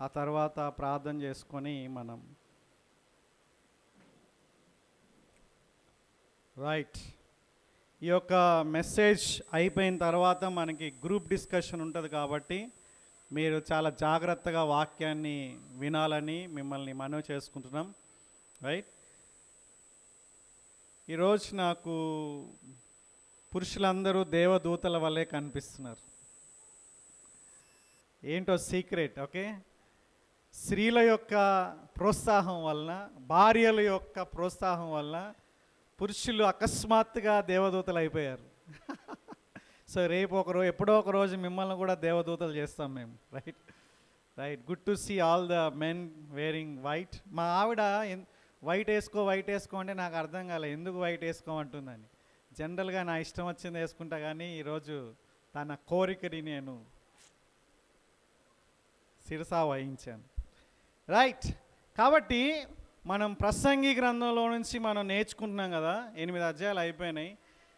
ఆ తర్వాత ప్రార్థన చేసుకొని మనం రైట్ ఈ యొక్క మెసేజ్ అయిపోయిన తర్వాత మనకి గ్రూప్ డిస్కషన్ ఉంటుంది కాబట్టి మీరు చాలా జాగ్రత్తగా వాక్యాన్ని వినాలని మిమ్మల్ని మనవి చేసుకుంటున్నాం. రైట్, ఈరోజు నాకు పురుషులందరూ దేవదూతల వల్లే కనిపిస్తున్నారు. ఏంటో సీక్రెట్, ఓకే? స్త్రీల యొక్క ప్రోత్సాహం వలన, భార్యల యొక్క ప్రోత్సాహం వలన పురుషులు అకస్మాత్తుగా దేవదూతలు అయిపోయారు. సో రేపు ఎప్పుడో ఒక రోజు మిమ్మల్ని కూడా దేవదూతలు చేస్తాం మేము. Right right good to see all the men wearing white. మా ఆవిడ వైట్ వేసుకో అంటే నాకు అర్థం కాలేదు ఎందుకు వైట్ వేసుకోమంటుందని. జనరల్గా నా ఇష్టం వచ్చింది వేసుకుంటా, కానీ ఈరోజు తన కోరికని నేను శిరసా వహించాను. రైట్, కాబట్టి మనం ప్రసంగి గ్రంథంలో నుంచి మనం నేర్చుకుంటున్నాం కదా. 8 అధ్యాయాలు అయిపోయినాయి.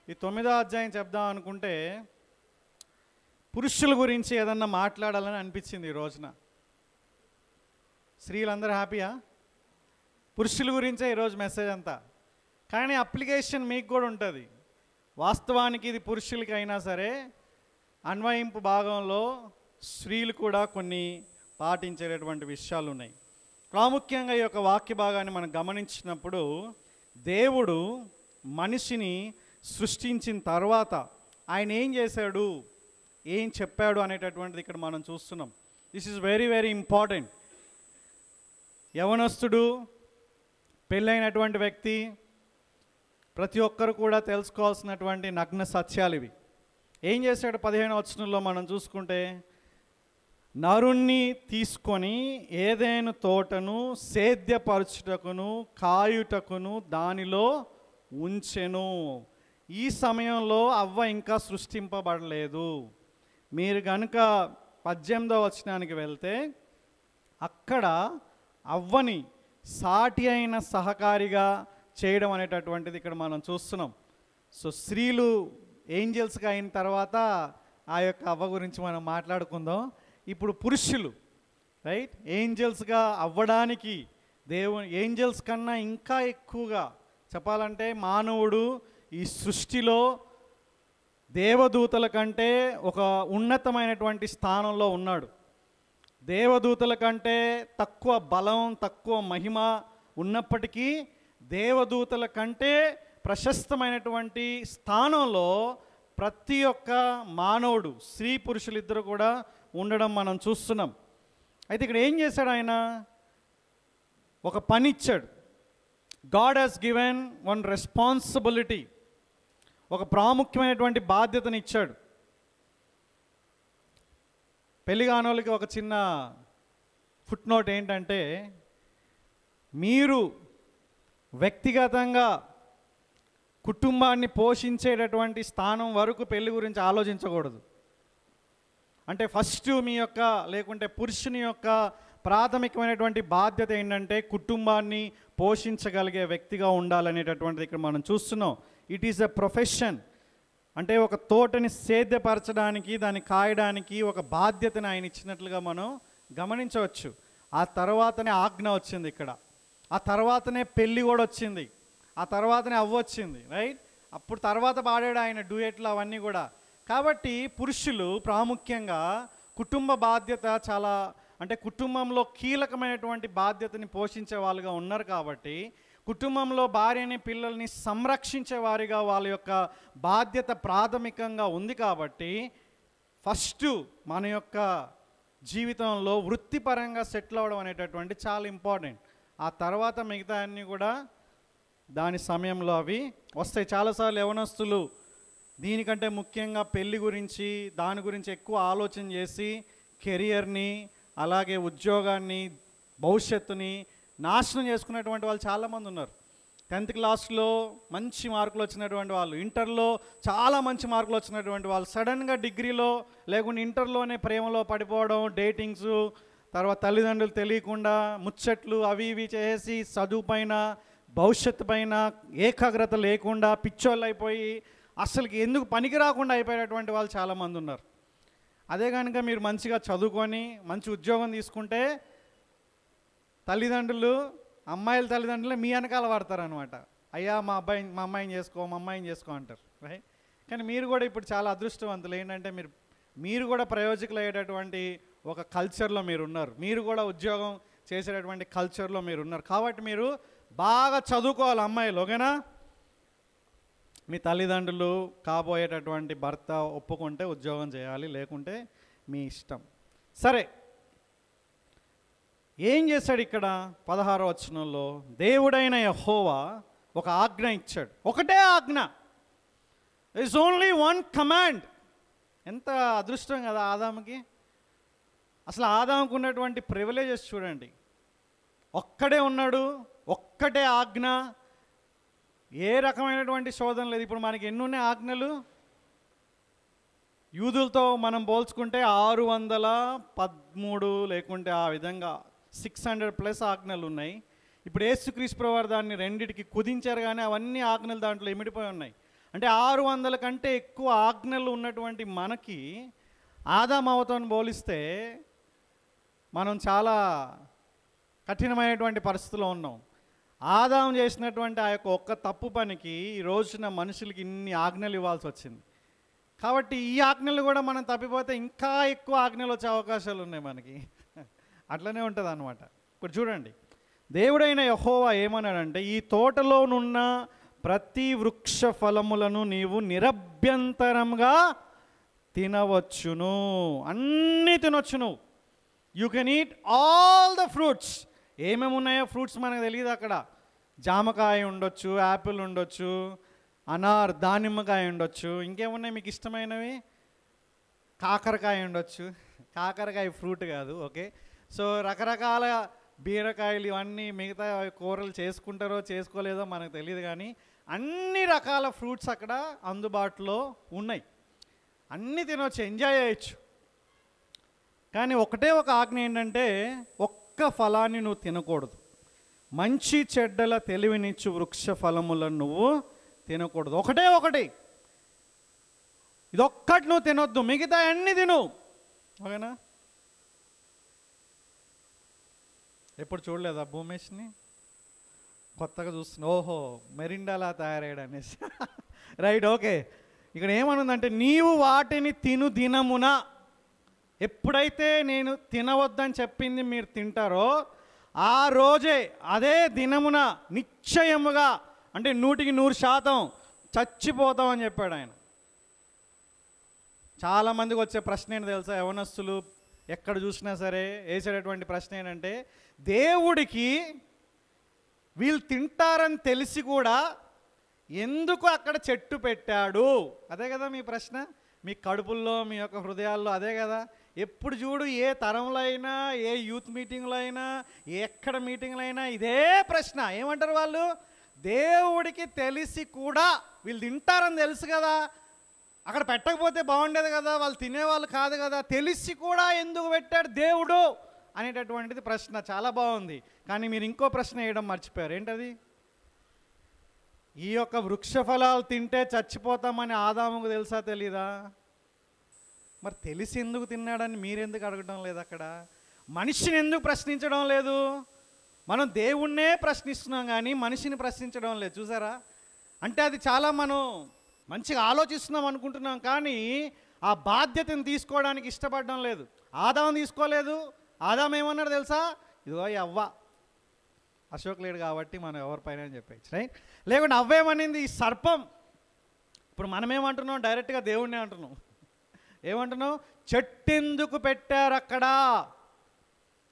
ఈ 9వ అధ్యాయం చెప్దాం అనుకుంటే పురుషుల గురించి ఏదన్నా మాట్లాడాలని అనిపించింది ఈ రోజున. స్త్రీలందరూ హ్యాపీయా? పురుషుల గురించే ఈరోజు మెసేజ్ అంతా, కానీ అప్లికేషన్ మీకు కూడా ఉంటుంది. వాస్తవానికి ఇది పురుషులకి అయినా సరే అన్వయింపు భాగంలో స్త్రీలు కూడా కొన్ని పాటించేటటువంటి విషయాలు ఉన్నాయి. ప్రాముఖ్యంగా ఈ యొక్క వాక్య భాగాన్ని మనం గమనించినప్పుడు దేవుడు మనిషిని సృష్టించిన తర్వాత ఆయన ఏం చేశాడు, ఏం చెప్పాడు అనేటటువంటిది ఇక్కడ మనం చూస్తున్నాం. This is very very important. యవనస్తుడు, పెళ్ళైనటువంటి వ్యక్తి, ప్రతి ఒక్కరు కూడా తెలుసుకోవాల్సినటువంటి నగ్న సత్యాలు ఇవి. ఏం చేశాడు 15వ వచనంలో మనం చూసుకుంటే, నరుణ్ణి తీసుకొని ఏదైనా తోటను సేద్యపరచుటకును కాయుటకును దానిలో ఉంచెను. ఈ సమయంలో అవ్వ ఇంకా సృష్టింపబడలేదు. మీరు కనుక 18వ వచనానికి వెళ్తే అక్కడ అవ్వని సాటి అయిన సహకారిగా చేయడం అనేటటువంటిది ఇక్కడ మనం చూస్తున్నాం. సో స్త్రీలు ఏంజల్స్గా అయిన తర్వాత ఆ యొక్క అవ్వ గురించి మనం మాట్లాడుకుందాం. ఇప్పుడు పురుషులు రైట్ ఏంజల్స్గా అవ్వడానికి ఏంజల్స్ కన్నా ఇంకా ఎక్కువగా చెప్పాలంటే మానవుడు ఈ సృష్టిలో దేవదూతల కంటే ఒక ఉన్నతమైనటువంటి స్థానంలో ఉన్నాడు. దేవదూతల కంటే తక్కువ బలం, తక్కువ మహిమ ఉన్నప్పటికీ దేవదూతల కంటే ప్రశస్తమైనటువంటి స్థానంలో ప్రతి ఒక్క మానవుడు, స్త్రీ పురుషులిద్దరూ కూడా ఉండడం మనం చూస్తున్నాం. అయితే ఇక్కడ ఏం చేశాడు ఆయన? ఒక పని ఇచ్చాడు. God has given one responsibility, ఒక ప్రాముఖ్యమైనటువంటి బాధ్యతని ఇచ్చాడు. పెళ్లి కానోళ్ళకి ఒక చిన్న ఫుట్ నోట్ ఏంటంటే, మీరు వ్యక్తిగతంగా కుటుంబాన్ని పోషించేటటువంటి స్థానం వరకు పెళ్లి గురించి ఆలోచించకూడదు. అంటే ఫస్ట్ మీ యొక్క లేకుంటే పురుషుని యొక్క ప్రాథమికమైనటువంటి బాధ్యత ఏంటంటే కుటుంబాన్ని పోషించగలిగే వ్యక్తిగా ఉండాలనేటటువంటిది ఇక్కడ మనం చూస్తున్నాం. It is a profession. అంటే ఒక తోటని సేద్యపరచడానికి, దాన్ని కాయడానికి ఒక బాధ్యతని ఆయన ఇచ్చినట్లుగా మనం గమనించవచ్చు. ఆ తర్వాతనే ఆజ్ఞ వచ్చింది ఇక్కడ, ఆ తర్వాతనే పెళ్ళి కూడా వచ్చింది, ఆ తర్వాతనే అవ్వొచ్చింది. రైట్, అప్పుడు తర్వాత పాడాడు ఆయన డ్యూయెట్లు అవన్నీ కూడా. కాబట్టి పురుషులు ప్రాముఖ్యంగా కుటుంబ బాధ్యత చాలా, అంటే కుటుంబంలో కీలకమైనటువంటి బాధ్యతని పోషించే వాళ్ళుగా ఉన్నారు. కాబట్టి కుటుంబంలో భార్యని, పిల్లల్ని సంరక్షించే వారిగా వాళ్ళ యొక్క బాధ్యత ప్రాథమికంగా ఉంది. కాబట్టి ఫస్ట్ మన యొక్క జీవితంలో వృత్తిపరంగా సెటిల్ అవ్వడం అనేటటువంటి చాలా ఇంపార్టెంట్. ఆ తర్వాత మిగతా అన్నీ కూడా దాని సమయంలో అవి వస్తాయి. చాలాసార్లు యవనస్తులు దీనికంటే ముఖ్యంగా పెళ్లి గురించి, దాని గురించి ఎక్కువ ఆలోచన చేసి కెరియర్ని, అలాగే ఉద్యోగాన్ని, భవిష్యత్తుని నాశనం చేసుకునేటువంటి వాళ్ళు చాలామంది ఉన్నారు. 10th క్లాస్లో మంచి మార్కులు వచ్చినటువంటి వాళ్ళు, ఇంటర్లో చాలా మంచి మార్కులు వచ్చినటువంటి వాళ్ళు సడన్గా డిగ్రీలో లేకుంటే ఇంటర్లోనే ప్రేమలో పడిపోవడం, డేటింగ్స్, తర్వాత తల్లిదండ్రులు తెలియకుండా ముచ్చట్లు అవి ఇవి చేసి చదువు పైన, భవిష్యత్తు పైన ఏకాగ్రత లేకుండా పిచ్చోళ్ళు అయిపోయి అసలుకి ఎందుకు పనికి రాకుండా అయిపోయేటటువంటి వాళ్ళు చాలామంది ఉన్నారు. అదే కనుక మీరు మంచిగా చదువుకొని మంచి ఉద్యోగం తీసుకుంటే తల్లిదండ్రులు, అమ్మాయిల తల్లిదండ్రులు మీ వెనకాల పడతారనమాట. అయ్యా మా అమ్మాయిని చేసుకో, మా అమ్మాయిని చేసుకో అంటారు, రైట్? కానీ మీరు కూడా ఇప్పుడు చాలా అదృష్టవంతులు. ఏంటంటే మీరు కూడా ప్రయోజకులు అయ్యేటటువంటి ఒక కల్చర్లో మీరు ఉన్నారు. మీరు కూడా ఉద్యోగం చేసేటటువంటి కల్చర్లో మీరు ఉన్నారు. కాబట్టి మీరు బాగా చదువుకోవాలి అమ్మాయిలు, ఓకేనా? మీ తల్లిదండ్రులు, కాబోయేటటువంటి భర్త ఒప్పుకుంటే ఉద్యోగం చేయాలి, లేకుంటే మీ ఇష్టం. సరే, ఏం చేశాడు ఇక్కడ 16వ వచనంలో? దేవుడైన యెహోవా ఒక ఆజ్ఞ ఇచ్చాడు. ఒకటే ఆజ్ఞ, ఇట్స్ ఓన్లీ వన్ కమాండ్. ఎంత అదృష్టం కదా ఆదాముకి. అసలు ఆదాముకు ఉన్నటువంటి ప్రివిలేజెస్ చూడండి. ఒక్కడే ఉన్నాడు, ఒక్కటే ఆజ్ఞ, ఏ రకమైనటువంటి శోధన లేదు. ఇప్పుడు మనకి ఎన్ని ఉన్నాయి ఆజ్ఞలు? యూదులతో మనం పోల్చుకుంటే 613 లేకుంటే ఆ విధంగా 600+ ఆజ్ఞలు ఉన్నాయి. ఇప్పుడు యేసుక్రీస్తు ప్రభువారు దాన్ని రెండిటికి కుదించారు, కానీ అవన్నీ ఆజ్ఞలు దాంట్లో ఇమిడిపోయి ఉన్నాయి. అంటే 600 కంటే ఎక్కువ ఆజ్ఞలు ఉన్నటువంటి మనకి ఆదాము అవ్వతో పోలిస్తే మనం చాలా కఠినమైనటువంటి పరిస్థితిలో ఉన్నాం. ఆదాము చేసినటువంటి ఆ యొక్క ఒక్క తప్పు పనికి ఈ రోజున మనుషులకి ఇన్ని ఆజ్ఞలు ఇవ్వాల్సి వచ్చింది. కాబట్టి ఈ ఆజ్ఞలు కూడా మనం తప్పిపోతే ఇంకా ఎక్కువ ఆజ్ఞలు వచ్చే అవకాశాలు ఉన్నాయి మనకి. అట్లనే ఉంటుంది అన్నమాట. ఇప్పుడు చూడండి, దేవుడైన యెహోవా ఏమన్నాడంటే, ఈ తోటలోనున్న ప్రతి వృక్ష ఫలములను నీవు నిరభ్యంతరంగా తినవచ్చును, అన్నీ తినొచ్చును. You can eat all the fruits. ఏమేమి ఉన్నాయో ఫ్రూట్స్ మనకు తెలియదు అక్కడ. జామకాయ ఉండొచ్చు, యాపిల్ ఉండొచ్చు, దానిమ్మకాయ ఉండొచ్చు, ఇంకేమున్నాయి మీకు ఇష్టమైనవి? కాకరకాయ ఉండొచ్చు. కాకరకాయ ఫ్రూట్ కాదు, ఓకే? సో రకరకాల బీరకాయలు, ఇవన్నీ మిగతా కూరలు చేసుకుంటారో చేసుకోలేదో మనకు తెలియదు, కానీ అన్ని రకాల ఫ్రూట్స్ అక్కడ అందుబాటులో ఉన్నాయి. అన్నీ తినవచ్చు, ఎంజాయ్ చేయొచ్చు. కానీ ఒకటే ఒక ఆజ్ఞ ఏంటంటే, ఒక్క ఫలాన్ని నువ్వు తినకూడదు. మంచి చెడ్డల తెలివినిచ్చు వృక్ష ఫలములను నువ్వు తినకూడదు. ఒకటే ఒకటి, ఇదొక్కటి నువ్వు తినొద్దు, మిగతా అన్నీ తిను, ఓకేనా? ఎప్పుడు చూడలేదా భూమేష్ని? కొత్తగా చూస్తున్నా, ఓహో మెరిండాలా తయారయ్యాడు అనేసి. Right, okay. ఇక్కడ ఏమనుందంటే, నీవు వాటిని తిను దినమున, ఎప్పుడైతే నేను తినవద్దని చెప్పింది మీరు తింటారో ఆ రోజే, అదే దినమున నిశ్చయముగా, అంటే 100% చచ్చిపోతామని చెప్పాడు ఆయన. చాలామందికి వచ్చే ప్రశ్న ఏంటి తెలుసా? యవనస్తులు ఎక్కడ చూసినా సరే వేసేటటువంటి ప్రశ్న ఏంటంటే, దేవుడికి వీళ్ళు తింటారని తెలిసి కూడా ఎందుకు అక్కడ చెట్టు పెట్టాడు? అదే కదా మీ ప్రశ్న, మీ కడుపుల్లో, మీ యొక్క హృదయాల్లో అదే కదా. ఎప్పుడు చూడు, ఏ తరంలో అయినా, ఏ యూత్ మీటింగ్లో అయినా, ఎక్కడ మీటింగ్లో అయినా ఇదే ప్రశ్న. ఏమంటారు వాళ్ళు? దేవుడికి తెలిసి కూడా, వీళ్ళు తింటారని తెలుసు కదా, అక్కడ పెట్టకపోతే బాగుండేది కదా, వాళ్ళు తినేవాళ్ళు కాదు కదా, తెలిసి కూడా ఎందుకు పెట్టాడు దేవుడు అనేటటువంటిది ప్రశ్న. చాలా బాగుంది. కానీ మీరు ఇంకో ప్రశ్న వేయడం మర్చిపోయారు. ఏంటది? ఈ యొక్క వృక్ష ఫలాలు తింటే చచ్చిపోతామని ఆదాముకు తెలుసా తెలీదా? మరి తెలిసి ఎందుకు తిన్నాడని మీరెందుకు అడగడం లేదు? అక్కడ మనిషిని ఎందుకు ప్రశ్నించడం లేదు? మనం దేవుణ్ణే ప్రశ్నిస్తున్నాం కానీ మనిషిని ప్రశ్నించడం లేదు. చూసారా? అంటే అది చాలా మనం మంచిగా ఆలోచిస్తున్నాం అనుకుంటున్నాం, కానీ ఆ బాధ్యతను తీసుకోవడానికి ఇష్టపడడం లేదు. ఆదాము తీసుకోలేదు. ఆదాము ఏమన్నాడు తెలుసా? ఇదిగో అవ్వ, అశోక్ లేడు కాబట్టి మనం ఎవరిపైన చెప్పచ్చు, రైట్? లేకుంటే అవ్వేమనింది? ఈ సర్పం. ఇప్పుడు మనమేమంటున్నాం? డైరెక్ట్గా దేవుణ్ణే అంటున్నాం. ఏమంటున్నావు? చెట్టు ఎందుకు పెట్టారు అక్కడ?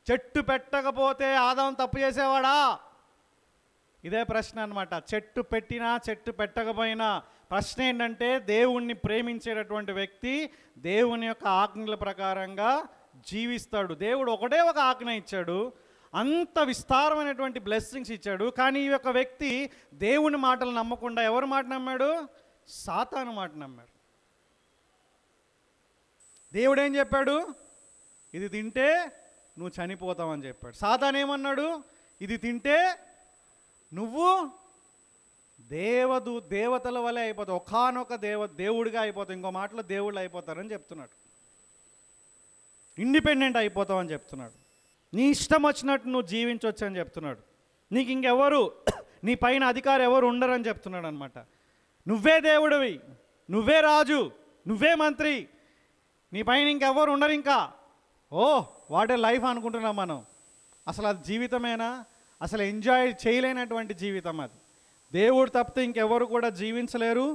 చెట్టు పెట్టకపోతే ఆదాము తప్పు చేసేవాడా? ఇదే ప్రశ్న అనమాట. చెట్టు పెట్టినా చెట్టు పెట్టకపోయినా ప్రశ్న ఏంటంటే, దేవుణ్ణి ప్రేమించేటటువంటి వ్యక్తి దేవుని యొక్క ఆజ్ఞల ప్రకారంగా జీవిస్తాడు. దేవుడు ఒకటే ఒక ఆజ్ఞ ఇచ్చాడు, అంత విస్తారమైనటువంటి బ్లెస్సింగ్స్ ఇచ్చాడు. కానీ ఈ యొక్క వ్యక్తి దేవుని మాటలు నమ్మకుండా ఎవరి మాట నమ్మాడు? సాతాను మాట నమ్మాడు. దేవుడు ఏం చెప్పాడు? ఇది తింటే నువ్వు చనిపోతావని చెప్పాడు. సాతాను ఏమన్నాడు? ఇది తింటే నువ్వు దేవతల వలె అయిపోతావు, ఒకానొక దేవుడిగా అయిపోతావు, ఇంకో మాటలో దేవుళ్ళు అయిపోతారని చెప్తున్నాడు. ఇండిపెండెంట్ అయిపోతావు అని చెప్తున్నాడు. నీ ఇష్టం వచ్చినట్టు నువ్వు జీవించవచ్చు అని చెప్తున్నాడు. నీకు ఇంకెవరు నీ పైన అధికారి ఎవరు ఉండరని చెప్తున్నాడు అనమాట. నువ్వే దేవుడివి, నువ్వే రాజు, నువ్వే మంత్రి, నీ పైన ఇంకెవరు ఉండరు. ఇంకా వాట్ ఏ లైఫ్ అనుకుంటున్నాం మనం. అసలు అది జీవితమేనా? అసలు ఎంజాయ్ చేయలేనటువంటి జీవితం అది. దేవుడు తప్పితే ఇంకెవరు కూడా జీవించలేరు,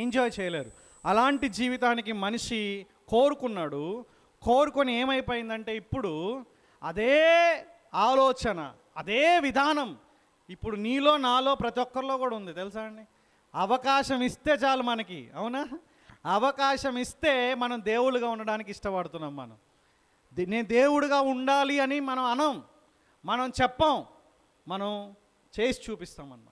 ఎంజాయ్ చేయలేరు. అలాంటి జీవితానికి మనిషి కోరుకున్నాడు. కోరుకొని ఏమైపోయిందంటే ఇప్పుడు అదే ఆలోచన, అదే విధానం ఇప్పుడు నీలో నాలో ప్రతి ఒక్కరిలో కూడా ఉంది. తెలుసా అండి? అవకాశం ఇస్తే చాలు మనకి, అవునా? అవకాశం ఇస్తే మనం దేవుళ్ళుగా ఉండడానికి ఇష్టపడుతున్నాం. నేను దేవుడిగా ఉండాలి అని మనం అనం, మనం చెప్పం, మనం చేసి చూపిస్తాం అన్నమాట.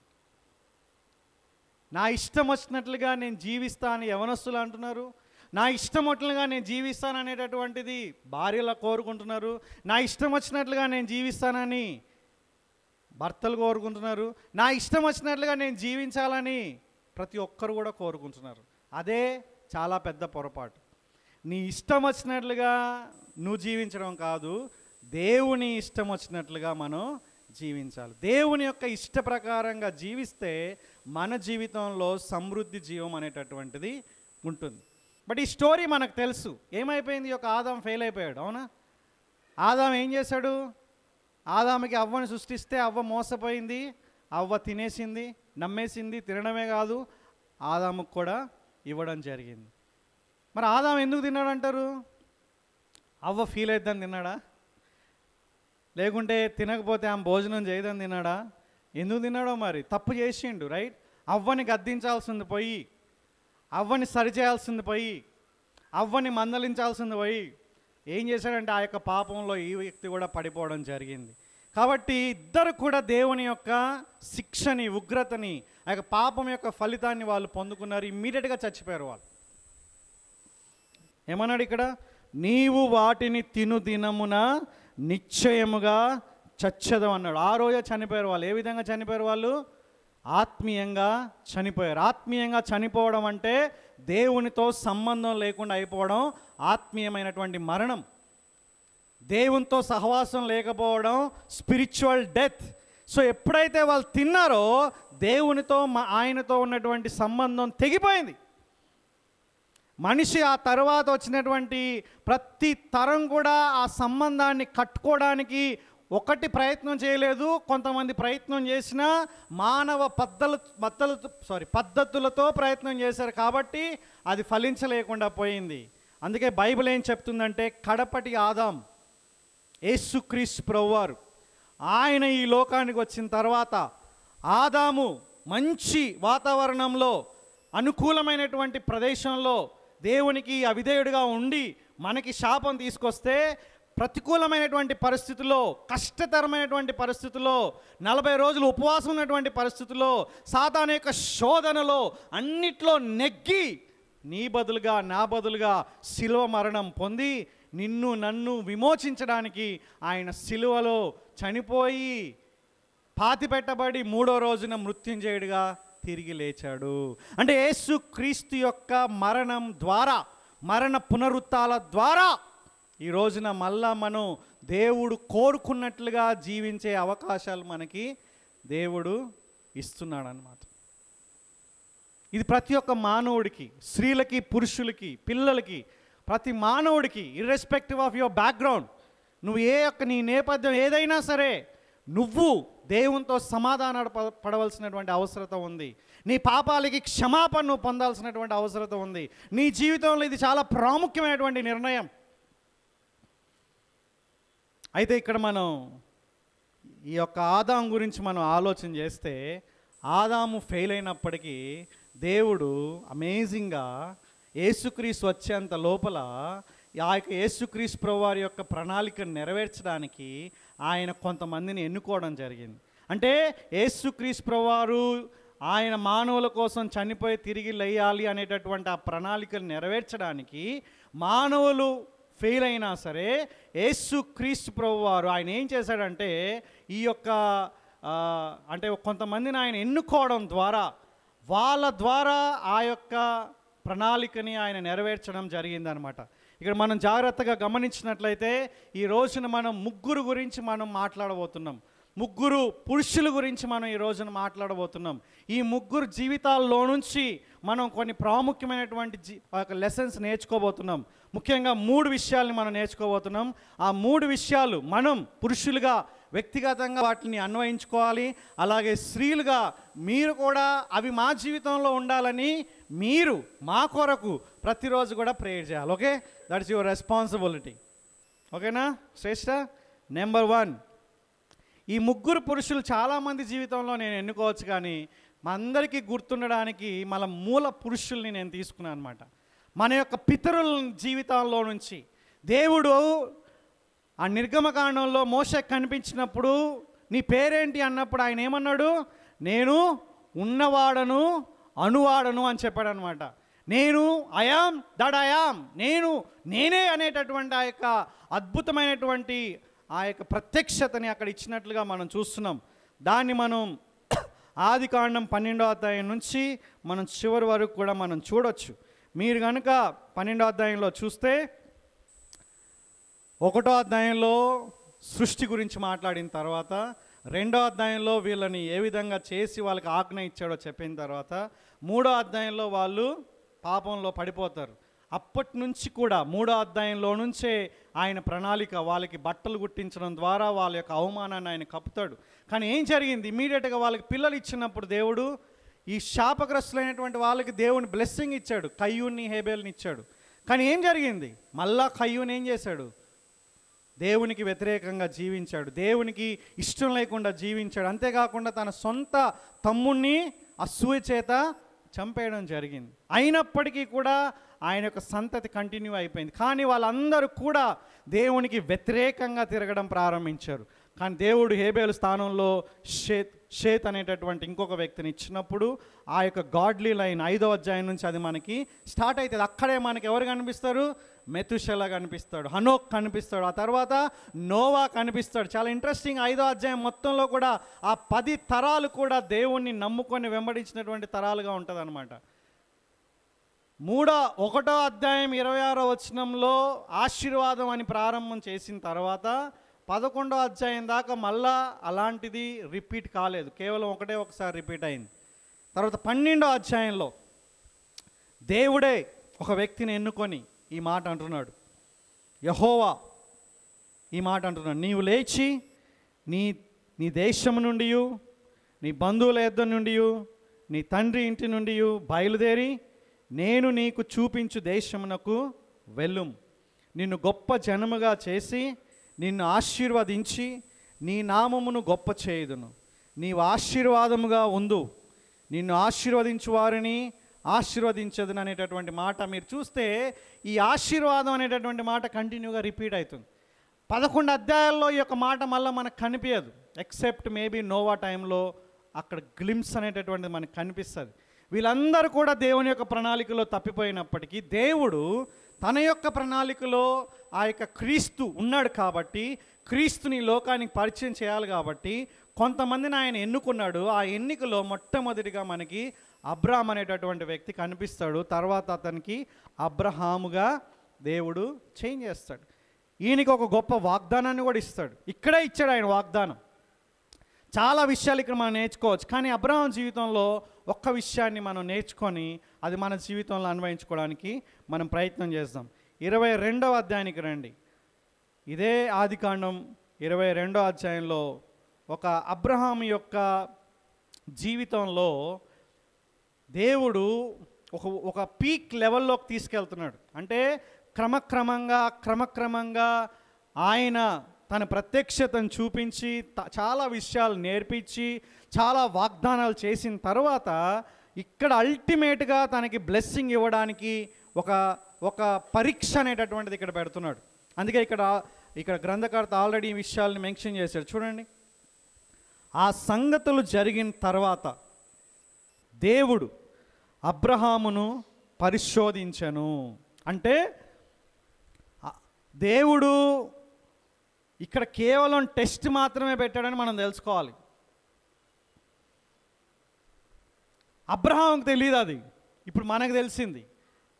నా ఇష్టం వచ్చినట్లుగా నేను జీవిస్తా అని యవనస్తులు అంటున్నారు. నా ఇష్టం వచ్చినట్లుగా నేను జీవిస్తాననేటటువంటిది భార్యలు కోరుకుంటున్నారు. నా ఇష్టం వచ్చినట్లుగా నేను జీవిస్తానని భర్తలు కోరుకుంటున్నారు. నా ఇష్టం వచ్చినట్లుగా నేను జీవించాలని ప్రతి ఒక్కరు కూడా కోరుకుంటున్నారు. అదే చాలా పెద్ద పొరపాటు. నీ ఇష్టం వచ్చినట్లుగా నువ్వు జీవించడం కాదు, దేవుని ఇష్టం వచ్చినట్లుగా మనం జీవించాలి. దేవుని యొక్క ఇష్ట ప్రకారంగా జీవిస్తే మన జీవితంలో సమృద్ధి జీవం అనేటటువంటిది ఉంటుంది. బట్ ఈ స్టోరీ మనకు తెలుసు. ఏమైపోయింది? ఈ యొక్క ఆదాం ఫెయిల్ అయిపోయాడు, అవునా? ఆదాం ఏం చేశాడు? ఆదాముకి అవ్వని సృష్టిస్తే అవ్వ మోసపోయింది, అవ్వ తినేసింది, నమ్మేసింది. తినడమే కాదు, ఆదాముకు కూడా ఇవ్వడం జరిగింది. మరి ఆదాం ఎందుకు తిన్నాడంటారు? అవ్వ ఫీల్ అవుతుందని తిన్నాడా? లేకుంటే తినకపోతే ఆమె భోజనం చేయదని తిన్నాడా? ఎందుకు తిన్నాడో మరి. తప్పు చేసిండు, రైట్? అవ్వని గద్దించాల్సింది పోయి, అవ్వని సరిచేయాల్సింది పోయి, అవ్వని మందలించాల్సింది పోయి ఏం చేశాడంటే ఆ యొక్క పాపంలో ఈ వ్యక్తి కూడా పడిపోవడం జరిగింది. కాబట్టి ఇద్దరు కూడా దేవుని యొక్క శిక్షని, ఉగ్రతని, ఆ యొక్క పాపం యొక్క ఫలితాన్ని వాళ్ళు పొందుకున్నారు. ఇమ్మీడియట్గా చచ్చిపోయారు వాళ్ళు. ఏమన్నాడు ఇక్కడ? నీవు వాటిని తిను దినమున నిశ్చయముగా చచ్చదం అన్నాడు. ఆ రోజే చనిపోయారు వాళ్ళు. ఏ విధంగా చనిపోయారు వాళ్ళు? ఆత్మీయంగా చనిపోయారు. ఆత్మీయంగా చనిపోవడం అంటే దేవునితో సంబంధం లేకుండా అయిపోవడం ఆత్మీయమైనటువంటి మరణం. దేవునితో సహవాసం లేకపోవడం స్పిరిచువల్ డెత్. సో ఎప్పుడైతే వాళ్ళు తిన్నారో దేవునితో ఆయనతో ఉన్నటువంటి సంబంధం తెగిపోయింది. మనిషి ఆ తర్వాత వచ్చినటువంటి ప్రతి తరం కూడా ఆ సంబంధాన్ని కట్టుకోవడానికి ఒకటి ప్రయత్నం చేయలేదు. కొంతమంది ప్రయత్నం చేసినా మానవ పద్ధతులతో ప్రయత్నం చేశారు కాబట్టి అది ఫలించలేకుండా పోయింది. అందుకే బైబిల్ ఏం చెప్తుందంటే కడపటి ఆదాం యేసుక్రీస్తు ప్రభువారు ఆయన ఈ లోకానికి వచ్చిన తర్వాత ఆదాము మంచి వాతావరణంలో, అనుకూలమైనటువంటి ప్రదేశంలో దేవునికి అవిధేయుడిగా ఉండి మనకి శాపం తీసుకొస్తే, ప్రతికూలమైనటువంటి పరిస్థితుల్లో, కష్టతరమైనటువంటి పరిస్థితుల్లో, 40 రోజులు ఉపవాసం ఉన్నటువంటి పరిస్థితుల్లో, సాతాను యొక్క శోధనలో అన్నిట్లో నెగ్గి నీ బదులుగా, నా బదులుగా శిలువ మరణం పొంది నిన్ను నన్ను విమోచించడానికి ఆయన శిలువలో చనిపోయి పాతిపెట్టబడి 3వ రోజున మృత్యుంజయుడిగా తిరిగి లేచాడు. అంటే యేసు క్రీస్తు యొక్క మరణం ద్వారా, మరణ పునరుత్థాల ద్వారా ఈ రోజున మళ్ళా మనం దేవుడు కోరుకున్నట్లుగా జీవించే అవకాశాలు మనకి దేవుడు ఇస్తున్నాడు అన్నమాట. ఇది ప్రతి ఒక్క మానవుడికి, స్త్రీలకి, పురుషులకి, పిల్లలకి, ప్రతి మానవుడికి, ఇర్రెస్పెక్టివ్ ఆఫ్ యువర్ బ్యాక్గ్రౌండ్, నువ్వు నీ నేపథ్యం ఏదైనా సరే, నువ్వు దేవునితో సమాధాన పడవలసినటువంటి అవసరత ఉంది. నీ పాపాలకి క్షమాపణ నువ్వు పొందాల్సినటువంటి అవసరత ఉంది. నీ జీవితంలో ఇది చాలా ప్రాముఖ్యమైనటువంటి నిర్ణయం. అయితే ఇక్కడ మనం ఈ యొక్క ఆదాము గురించి మనం ఆలోచన చేస్తే, ఆదాము ఫెయిల్ అయినప్పటికీ దేవుడు అమేజింగ్గా యేసుక్రీస్తు వచ్చేంత లోపల ఆ యొక్క యేసుక్రీస్తు ప్రభువారి యొక్క ప్రణాళికను నెరవేర్చడానికి ఆయన కొంతమందిని ఎన్నుకోవడం జరిగింది. అంటే యేసుక్రీస్తు ప్రభువారు ఆయన మానవుల కోసం చనిపోయి తిరిగి లేయాలి అనేటటువంటి ఆ ప్రణాళికను నెరవేర్చడానికి మానవులు ఫెయిల్ అయినా సరే యేసుక్రీస్తు ప్రభువారు ఆయన ఏం చేశాడంటే ఈ యొక్క అంటే కొంతమందిని ఆయన ఎన్నుకోవడం ద్వారా, వాళ్ళ ద్వారా ఆ యొక్క ప్రణాళికని ఆయన నెరవేర్చడం జరిగిందనమాట. ఇక్కడ మనం జాగ్రత్తగా గమనించినట్లయితే ఈ రోజున మనం ముగ్గురు గురించి మనం మాట్లాడబోతున్నాం. ముగ్గురు పురుషుల గురించి మనం ఈ రోజున మాట్లాడబోతున్నాం. ఈ ముగ్గురు జీవితాల్లో నుంచి మనం కొన్ని ప్రాముఖ్యమైనటువంటి లెసన్స్ నేర్చుకోబోతున్నాం. ముఖ్యంగా 3 విషయాల్ని మనం నేర్చుకోబోతున్నాం. ఆ 3 విషయాలు మనం పురుషులుగా వ్యక్తిగతంగా వాటిని అన్వయించుకోవాలి. అలాగే స్త్రీలుగా మీరు కూడా అవి మా జీవితంలో ఉండాలని మీరు మా కొరకు ప్రతిరోజు కూడా ప్రేయర్ చేయాలి. Okay, that's your responsibility. ఓకేనా శ్రేష్ఠ? నెంబర్ 1, ఈ ముగ్గురు పురుషులు చాలామంది జీవితంలో నేను ఎన్నుకోవచ్చు, కానీ మా అందరికీ గుర్తుండడానికి మన మూల పురుషుల్ని నేను తీసుకున్నాను అనమాట. మన యొక్క పితరుల జీవితాల్లో నుంచి దేవుడు ఆ నిర్గమకాండంలో మోషే కనిపించినప్పుడు నీ పేరేంటి అన్నప్పుడు ఆయన ఏమన్నాడు? నేను ఉన్నవాడను అనువాడను అని చెప్పాడు అనమాట. నేను ఐయామ్ దట్ ఐయామ్, నేనే అనేటటువంటి ఆ యొక్క అద్భుతమైనటువంటి ఆ యొక్క ప్రత్యక్షతని అక్కడ ఇచ్చినట్లుగా మనం చూస్తున్నాం. దాన్ని మనం ఆదికాండం 12వ అధ్యాయం నుంచి మనం చివరి వరకు కూడా మనం చూడొచ్చు. మీరు కనుక 12వ అధ్యాయంలో చూస్తే 1వ అధ్యాయంలో సృష్టి గురించి మాట్లాడిన తర్వాత, 2వ అధ్యాయంలో వీళ్ళని ఏ విధంగా చేసి వాళ్ళకి ఆజ్ఞ ఇచ్చాడో చెప్పిన తర్వాత, 3వ అధ్యాయంలో వాళ్ళు పాపంలో పడిపోతారు. అప్పటి నుంచి కూడా 3వ అధ్యాయంలో నుంచే ఆయన ప్రణాళిక వాళ్ళకి బట్టలు కుట్టించడం ద్వారా వాళ్ళ యొక్క అవమానాన్ని ఆయన కప్పుతాడు. కానీ ఏం జరిగింది? ఇమీడియట్గా వాళ్ళకి పిల్లలు ఇచ్చినప్పుడు దేవుడు ఈ శాపగ్రస్తులైనటువంటి వాళ్ళకి దేవుని బ్లెస్సింగ్ ఇచ్చాడు, కయ్యూన్ని హేబేల్ని ఇచ్చాడు. కానీ ఏం జరిగింది? మళ్ళా కయ్యూని ఏం చేశాడు? దేవునికి వ్యతిరేకంగా జీవించాడు, దేవునికి ఇష్టం లేకుండా జీవించాడు. అంతేకాకుండా తన సొంత తమ్ముణ్ణి అసూయ చేత చంపేయడం జరిగింది. అయినప్పటికీ కూడా ఆయన యొక్క సంతతి కంటిన్యూ అయిపోయింది. కానీ వాళ్ళందరూ కూడా దేవునికి వ్యతిరేకంగా తిరగడం ప్రారంభించారు. కానీ దేవుడు హేబేలు స్థానంలో షేత్ అనేటటువంటి ఇంకొక వ్యక్తిని ఇచ్చినప్పుడు ఆ యొక్క గాడ్లీ లైన్ 5వ అధ్యాయం నుంచి అది మనకి స్టార్ట్ అవుతుంది. అక్కడే మనకి ఎవరు కనిపిస్తారు? మెతుషెల కనిపిస్తాడు, హనోక్ కనిపిస్తాడు, ఆ తర్వాత నోవా కనిపిస్తాడు. చాలా ఇంట్రెస్టింగ్. 5వ అధ్యాయం మొత్తంలో కూడా ఆ 10 తరాలు కూడా దేవుణ్ణి నమ్ముకొని వెంబడించినటువంటి తరాలుగా ఉంటుంది అనమాట. 1వ అధ్యాయం 26వ వచనంలో ఆశీర్వాదం అని ప్రారంభం చేసిన తర్వాత 11వ అధ్యాయం దాకా మళ్ళా అలాంటిది రిపీట్ కాలేదు, కేవలం ఒకసారి రిపీట్ అయింది. తర్వాత 12వ అధ్యాయంలో దేవుడే ఒక వ్యక్తిని ఎన్నుకొని ఈ మాట అంటున్నాడు. యెహోవా ఈ మాట అంటున్నాడు, నీవు లేచి నీ దేశము నుండి, నీ బంధువుల యొద్ద నుండి, నీ తండ్రి ఇంటి నుండి బయలుదేరి నేను నీకు చూపించు దేశమునకు వెళ్ళుము. నిన్ను గొప్ప జనముగా చేసి నిన్ను ఆశీర్వదించి నీ నామమును గొప్ప చేయుదును. నీవు ఆశీర్వాదముగా ఉండు, నిన్ను ఆశీర్వదించు వారిని ఆశీర్వదించదును అనేటటువంటి మాట మీరు చూస్తే ఈ ఆశీర్వాదం అనేటటువంటి మాట కంటిన్యూగా రిపీట్ అవుతుంది. 11 అధ్యాయాల్లో ఈ యొక్క మాట మళ్ళీ మనకు కనిపించదు, ఎక్సెప్ట్ మేబీ నోవా టైంలో అక్కడ గ్లిమ్స్ అనేటటువంటిది మనకు కనిపిస్తుంది. వీళ్ళందరూ కూడా దేవుని యొక్క ప్రణాళికలో తప్పిపోయినప్పటికీ దేవుడు తన యొక్క ప్రణాళికలో ఆ యొక్క క్రీస్తు ఉన్నాడు కాబట్టి, క్రీస్తుని లోకానికి పరిచయం చేయాలి కాబట్టి కొంతమందిని ఆయన ఎన్నుకున్నాడు. ఆ ఎన్నికలో మొట్టమొదటిగా మనకి అబ్రాహాం అనేటటువంటి వ్యక్తి కనిపిస్తాడు. తర్వాత అతనికి అబ్రహాముగా దేవుడు చేంజ్ చేస్తాడు. ఈయనకి ఒక గొప్ప వాగ్దానాన్ని కూడా ఇస్తాడు. ఇక్కడే ఇచ్చాడు ఆయన వాగ్దానం. చాలా విషయాలు ఇక్కడ మనం నేర్చుకోవచ్చు, కానీ అబ్రహాం జీవితంలో ఒక్క విషయాన్ని మనం నేర్చుకొని అది మన జీవితంలో అన్వయించుకోవడానికి మనం ప్రయత్నం చేద్దాం. 22వ అధ్యాయానికి రండి. ఇదే ఆదికాండం 22వ అధ్యాయంలో ఒక అబ్రహాం యొక్క జీవితంలో దేవుడు ఒక పీక్ లెవెల్లోకి తీసుకెళ్తున్నాడు. అంటే క్రమక్రమంగా ఆయన తన ప్రత్యక్షతను చూపించి చాలా విషయాలు నేర్పించి చాలా వాగ్దానాలు చేసిన తర్వాత ఇక్కడ అల్టిమేట్గా తనకి బ్లెస్సింగ్ ఇవ్వడానికి ఒక పరీక్ష అనేటటువంటిది ఇక్కడ పెడుతున్నాడు. అందుకే ఇక్కడ గ్రంథకర్త ఆల్రెడీ ఈ విషయాలను మెన్షన్ చేశాడు. చూడండి, ఆ సంగతులు జరిగిన తర్వాత దేవుడు అబ్రహామును పరిశోధించెను. అంటే దేవుడు ఇక్కడ కేవలం టెస్ట్ మాత్రమే పెట్టాడని మనం తెలుసుకోవాలి. అబ్రహాంకి తెలియదు, అది ఇప్పుడు మనకు తెలిసింది.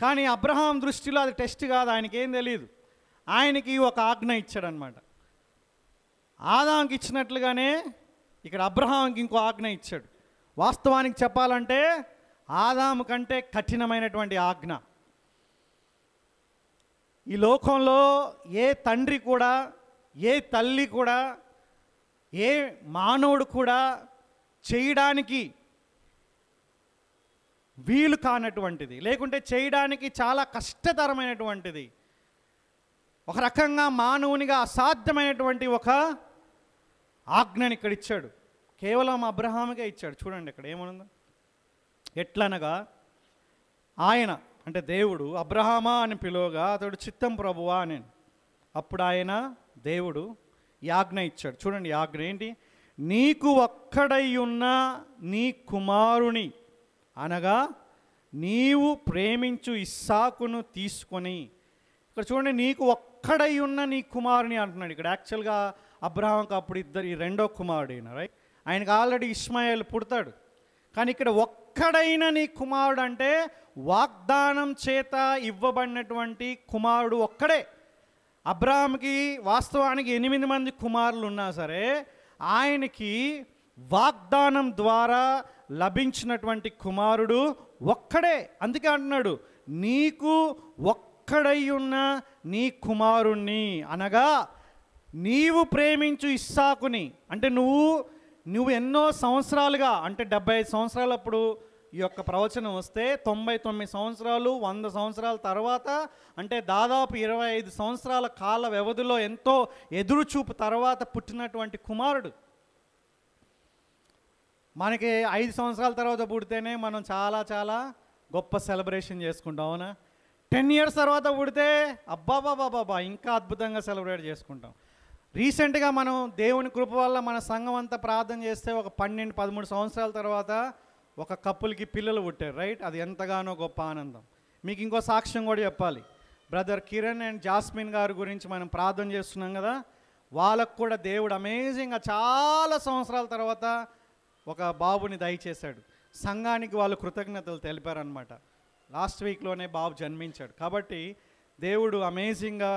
కానీ అబ్రహాం దృష్టిలో అది టెస్ట్ కాదు, ఆయనకి ఏం తెలియదు. ఆయనకి ఒక ఆజ్ఞ ఇచ్చాడనమాట. ఆదాంకి ఇచ్చినట్లుగానే ఇక్కడ అబ్రహాంకి ఇంకో ఆజ్ఞ ఇచ్చాడు. వాస్తవానికి చెప్పాలంటే ఆదాము కంటే కఠినమైనటువంటి ఆజ్ఞ. ఈ లోకంలో ఏ తండ్రి కూడా, ఏ తల్లి కూడా, ఏ మానవుడు కూడా చేయడానికి వీలు కానటువంటిది, లేకుంటే చేయడానికి చాలా కష్టతరమైనటువంటిది, ఒక రకంగా మానవునిగా అసాధ్యమైనటువంటి ఒక ఆజ్ఞని ఇక్కడ ఇచ్చాడు. కేవలం అబ్రహాముకే ఇచ్చాడు. చూడండి ఇక్కడ ఏమనుందో, ఎట్లనగా ఆయన అంటే దేవుడు అబ్రహామా అని పిలువగా అతడు చిత్తం ప్రభువా అని. అప్పుడు ఆయన దేవుడు ఈ ఆజ్ఞ ఇచ్చాడు. చూడండి ఈ ఆజ్ఞ ఏంటి? నీకు ఒక్కడై ఉన్న నీ కుమారుని అనగా నీవు ప్రేమించు ఇస్సాకును తీసుకొని, ఇక్కడ చూడండి నీకు ఒక్కడై ఉన్న నీ కుమారుని అంటున్నాడు. ఇక్కడ యాక్చువల్గా అబ్రహాంకి అప్పుడు ఈ రెండో కుమారుడు అయినా, రైట్? ఆయనకు ఆల్రెడీ ఇష్మాయేల్ పుడతాడు. కానీ ఇక్కడ ఒక్కడైన నీ కుమారుడు అంటే వాగ్దానం చేత ఇవ్వబడినటువంటి కుమారుడు ఒక్కడే. అబ్రహాంకి వాస్తవానికి 8 మంది కుమారులు ఉన్నా సరే ఆయనకి వాగ్దానం ద్వారా లభించినటువంటి కుమారుడు ఒక్కడే. అందుకే అంటున్నాడు నీకు ఒక్కడై ఉన్న నీ కుమారుణ్ణి అనగా నీవు ప్రేమించు ఇస్సాకుని. అంటే నువ్వు ఎన్నో సంవత్సరాలుగా, అంటే 75 సంవత్సరాలప్పుడు ఈ యొక్క ప్రవచనం వస్తే 99 సంవత్సరాలు 100 సంవత్సరాల తర్వాత, అంటే దాదాపు 25 సంవత్సరాల కాల వ్యవధిలో ఎంతో ఎదురుచూపు తర్వాత పుట్టినటువంటి కుమారుడు. మనకి 5 సంవత్సరాల తర్వాత పుడితేనే మనం చాలా చాలా గొప్ప సెలబ్రేషన్ చేసుకుంటాం, అవునా? 10 years తర్వాత పుడితే అబ్బాబాబాబా ఇంకా అద్భుతంగా సెలబ్రేట్ చేసుకుంటాం. రీసెంట్గా మనం దేవుని కృప వల్ల మన సంఘం అంతా ప్రార్థన చేస్తే ఒక 12-13 సంవత్సరాల తర్వాత ఒక కప్పులకి పిల్లలు పుట్టారు, రైట్? అది ఎంతగానో గొప్ప ఆనందం. మీకు ఇంకో సాక్ష్యం కూడా చెప్పాలి. బ్రదర్ కిరణ్ అండ్ జాస్మిన్ గారి గురించి మనం ప్రార్థన చేస్తున్నాం కదా, వాళ్ళకు కూడా దేవుడు అమేజింగ్గా చాలా సంవత్సరాల తర్వాత ఒక బాబుని దయచేశాడు. సంఘానికి వాళ్ళు కృతజ్ఞతలు తెలిపారనమాట. లాస్ట్ వీక్లోనే బాబు జన్మించాడు. కాబట్టి దేవుడు అమేజింగ్గా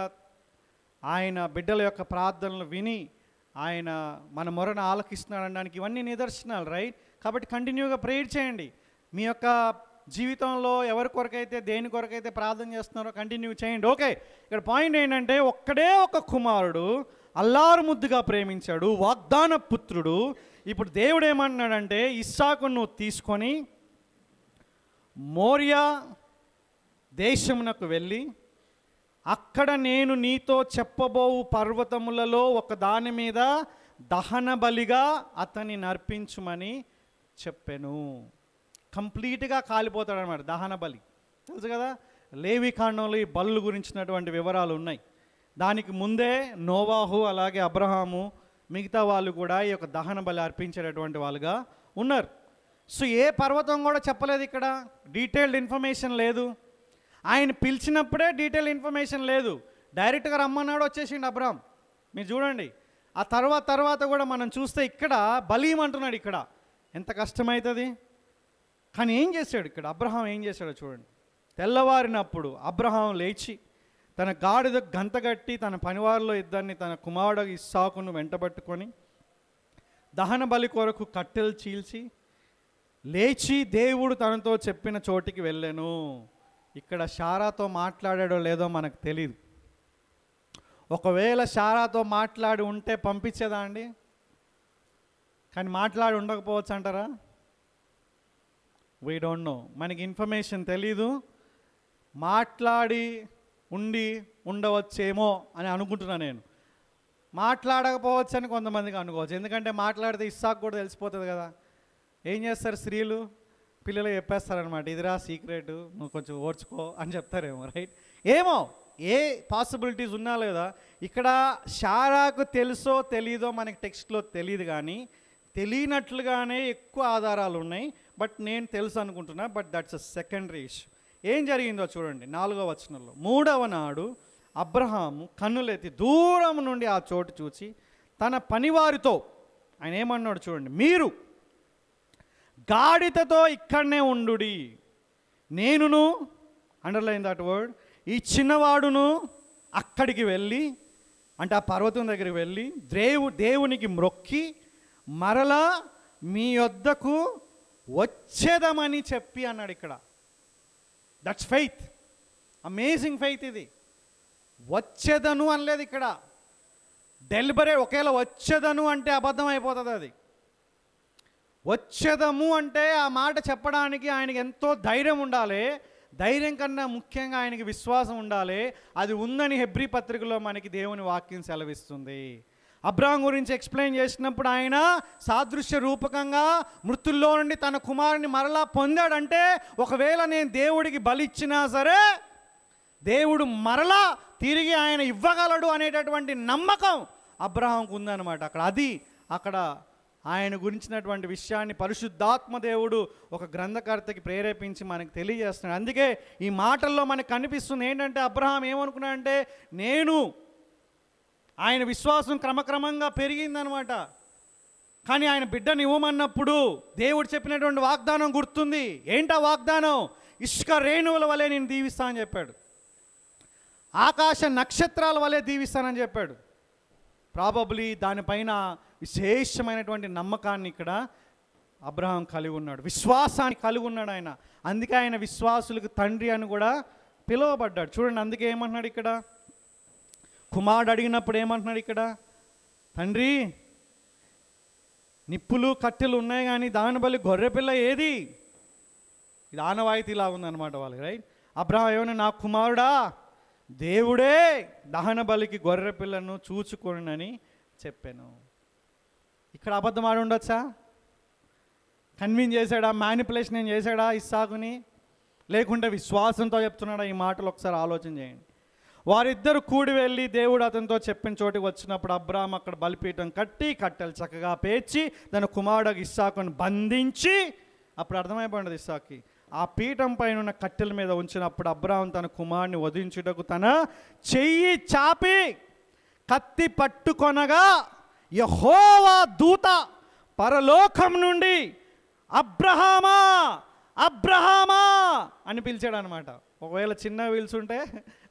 ఆయన బిడ్డల యొక్క ప్రార్థనలు విని ఆయన మన మొరను ఆలకిస్తున్నాడు అనడానికి ఇవన్నీ నిదర్శనాలు, రైట్? కాబట్టి కంటిన్యూగా ప్రేయర్ చేయండి. మీ యొక్క జీవితంలో ఎవరి కొరకైతే దేని కొరకైతే ప్రార్థన చేస్తున్నారో కంటిన్యూ చేయండి. ఓకే, ఇక్కడ పాయింట్ ఏంటంటే ఒక్కడే ఒక కుమారుడు అల్లారు ముద్దుగా ప్రేమించాడు, వాగ్దాన పుత్రుడు. ఇప్పుడు దేవుడు ఏమంటున్నాడంటే ఇస్సాకును నువ్వు తీసుకొని మోరియా దేశమునకు వెళ్ళి అక్కడ నేను నీతో చెప్పబోవు పర్వతములలో ఒక దాని మీద దహన బలిగా అతన్ని నర్పించుమని చెప్పాను. కంప్లీట్గా కాలిపోతాడు అనమాట దహన బలి. తెలుసు కదా, లేవికాండంలో ఈ బలు గురించినటువంటి వివరాలు ఉన్నాయి. దానికి ముందే నోవాహు అలాగే అబ్రహాము మిగతా వాళ్ళు కూడా ఈ యొక్క దహన బలి అర్పించేటటువంటి వాళ్ళుగా ఉన్నారు. సో ఏ పర్వతం కూడా చెప్పలేదు, ఇక్కడ డీటెయిల్డ్ ఇన్ఫర్మేషన్ లేదు. ఆయన పిలిచినప్పుడే డీటెయిల్ ఇన్ఫర్మేషన్ లేదు, డైరెక్ట్గా రమ్మన్నాడు, వచ్చేసిండు అబ్రహాం. మీరు చూడండి ఆ తర్వాత కూడా మనం చూస్తే ఇక్కడ బలీమంటున్నాడు. ఇక్కడ ఎంత కష్టమవుతుంది. కానీ ఏం చేశాడు ఇక్కడ అబ్రహాం? ఏం చేశాడో చూడండి. తెల్లవారినప్పుడు అబ్రహాం లేచి తన గాడిద గంతగట్టి తన పనివారిలో ఇద్దరిని తన కుమారుడు ఇస్సాకును వెంటబట్టుకొని దహన బలి కొరకు కట్టెలు చీల్చి లేచి దేవుడు తనతో చెప్పిన చోటికి వెళ్ళాను. ఇక్కడ శారాతో మాట్లాడాడో లేదో మనకు తెలీదు. ఒకవేళ శారాతో మాట్లాడి ఉంటే పంపించేదా అండి? కానీ మాట్లాడి ఉండకపోవచ్చు అంటారా? వీ డోంట్ నో, మనకి ఇన్ఫర్మేషన్ తెలీదు. మాట్లాడి ఉండవచ్చేమో అని అనుకుంటున్నా నేను. మాట్లాడకపోవచ్చు అని కొంతమందికి అనుకోవచ్చు, ఎందుకంటే మాట్లాడితే ఇస్సాకు కూడా తెలిసిపోతుంది కదా. ఏం చేస్తారు స్త్రీలు? పిల్లలు చెప్పేస్తారనమాట, ఇదిరా సీక్రెట్, నువ్వు కొంచెం ఓర్చుకో అని చెప్తారేమో, రైట్? ఏమో ఏ పాసిబిలిటీస్ ఉన్నా లేదా. ఇక్కడ శారాకు తెలుసో తెలీదో మనకి టెక్స్ట్లో తెలియదు, కానీ తెలియనట్లుగానే ఎక్కువ ఆధారాలు ఉన్నాయి. బట్ నేను తెలుసు అనుకుంటున్నా, but that's a secondary issue. ఏం జరిగిందో చూడండి 4వ వచనంలో. 3వ నాడు అబ్రహాము కన్నులెత్తి దూరం నుండి ఆ చోటు చూసి తన పనివారితో ఆయన ఏమన్నాడు చూడండి, మీరు గాడిదతో ఇక్కడనే ఉండుడి, నేనును అండర్లైన్ దట్ వర్డ్. ఈ చిన్నవాడును అక్కడికి వెళ్ళి, అంటే ఆ పర్వతం దగ్గరికి వెళ్ళి దేవునికి మ్రొక్కి మరలా మీ యొద్దకు వచ్చేదమని చెప్పి అన్నాడు ఇక్కడ. దట్స్ ఫెయిత్, అమేజింగ్ ఫెయిత్ ఇది. వచ్చేదను అనలేదు ఇక్కడ, డెలిబరేట్. ఒకవేళ వచ్చేదను అంటే అబద్ధం అయిపోతుంది అది. వచ్చేదము అంటే ఆ మాట చెప్పడానికి ఆయనకి ఎంతో ధైర్యం ఉండాలి. ధైర్యం కన్నా ముఖ్యంగా ఆయనకి విశ్వాసం ఉండాలి. అది ఉందని హెబ్రీ పత్రికలో మనకి దేవుని వాక్యం సెలవిస్తుంది. అబ్రహాం గురించి ఎక్స్ప్లెయిన్ చేసినప్పుడు ఆయన సాదృశ్య రూపకంగా మృతుల్లో నుండి తన కుమారుని మరలా పొందాడంటే, ఒకవేళ నేను దేవుడికి బలి ఇచ్చినా సరే దేవుడు మరలా తిరిగి ఆయన ఇవ్వగలడు అనేటటువంటి నమ్మకం అబ్రహాంకు ఉందన్నమాట. అక్కడ ఆయన గురించినటువంటి విషయాన్ని పరిశుద్ధాత్మ దేవుడు ఒక గ్రంథకర్తకి ప్రేరేపించి మనకు తెలియజేస్తున్నాడు. అందుకే ఈ మాటల్లో మనకు కనిపిస్తుంది ఏంటంటే, అబ్రహాం ఏమనుకున్నాడంటే, ఆయన విశ్వాసం క్రమక్రమంగా పెరిగిందనమాట. కానీ ఆయన బిడ్డను ఇవ్వమన్నప్పుడు దేవుడు చెప్పినటువంటి వాగ్దానం గుర్తుంది. ఏంటా వాగ్దానం? ఇసుక రేణువుల వలె నేను దీవిస్తానని చెప్పాడు. ఆకాశ నక్షత్రాల వలె దీవిస్తానని చెప్పాడు. ప్రాబబ్లీ దానిపైన విశేషమైనటువంటి నమ్మకాన్ని ఇక్కడ అబ్రహాం కలిగి ఉన్నాడు, విశ్వాసాన్ని కలిగి ఉన్నాడు ఆయన. అందుకే ఆయన విశ్వాసులకు తండ్రి అని కూడా పిలువబడ్డాడు. చూడండి, అందుకే ఏమంటున్నాడు ఇక్కడ, కుమారుడు అడిగినప్పుడు ఏమంటున్నాడు ఇక్కడ, తండ్రి నిప్పులు కట్టెలు ఉన్నాయి కానీ దాని బలి గొర్రెపిల్ల ఏది? ఇది ఆనవాయితీలా ఉందన్నమాట వాళ్ళకి, రైట్? అబ్రహాం ఏమన్నా, నా కుమారుడా, దేవుడే దహన బలికి గొర్రె పిల్లను చూచుకోనని చెప్పాను. ఇక్కడ అబద్ధం ఆడి ఉండొచ్చా? కన్విన్స్ చేశాడా? మ్యానిపులేషన్ ఏం చేశాడా ఇస్సాకుని? లేకుంటే విశ్వాసంతో చెప్తున్నాడా? ఈ మాటలు ఒకసారి ఆలోచన చేయండి. వారిద్దరు కూడి వెళ్ళి దేవుడు అతనితో చెప్పిన చోటికి వచ్చినప్పుడు అబ్రహాం అక్కడ బలిపీఠం కట్టి కట్టెలు చక్కగా పేర్చి తన కుమారుడు ఇస్సాకుని బంధించి, అప్పుడు అర్థమైపోయింది ఇస్సాకి, ఆ పీఠం పైన ఉన్న కట్టెల మీద ఉంచినప్పుడు అబ్రహాం తన కుమారుని వధించుటకు తన చెయ్యి చాపి కత్తి పట్టుకొనగా యెహోవా దూత పరలోకం నుండి అబ్రహామా అబ్రహామా అని పిలిచాడు అనమాట. ఒకవేళ చిన్న పిలుచుంటే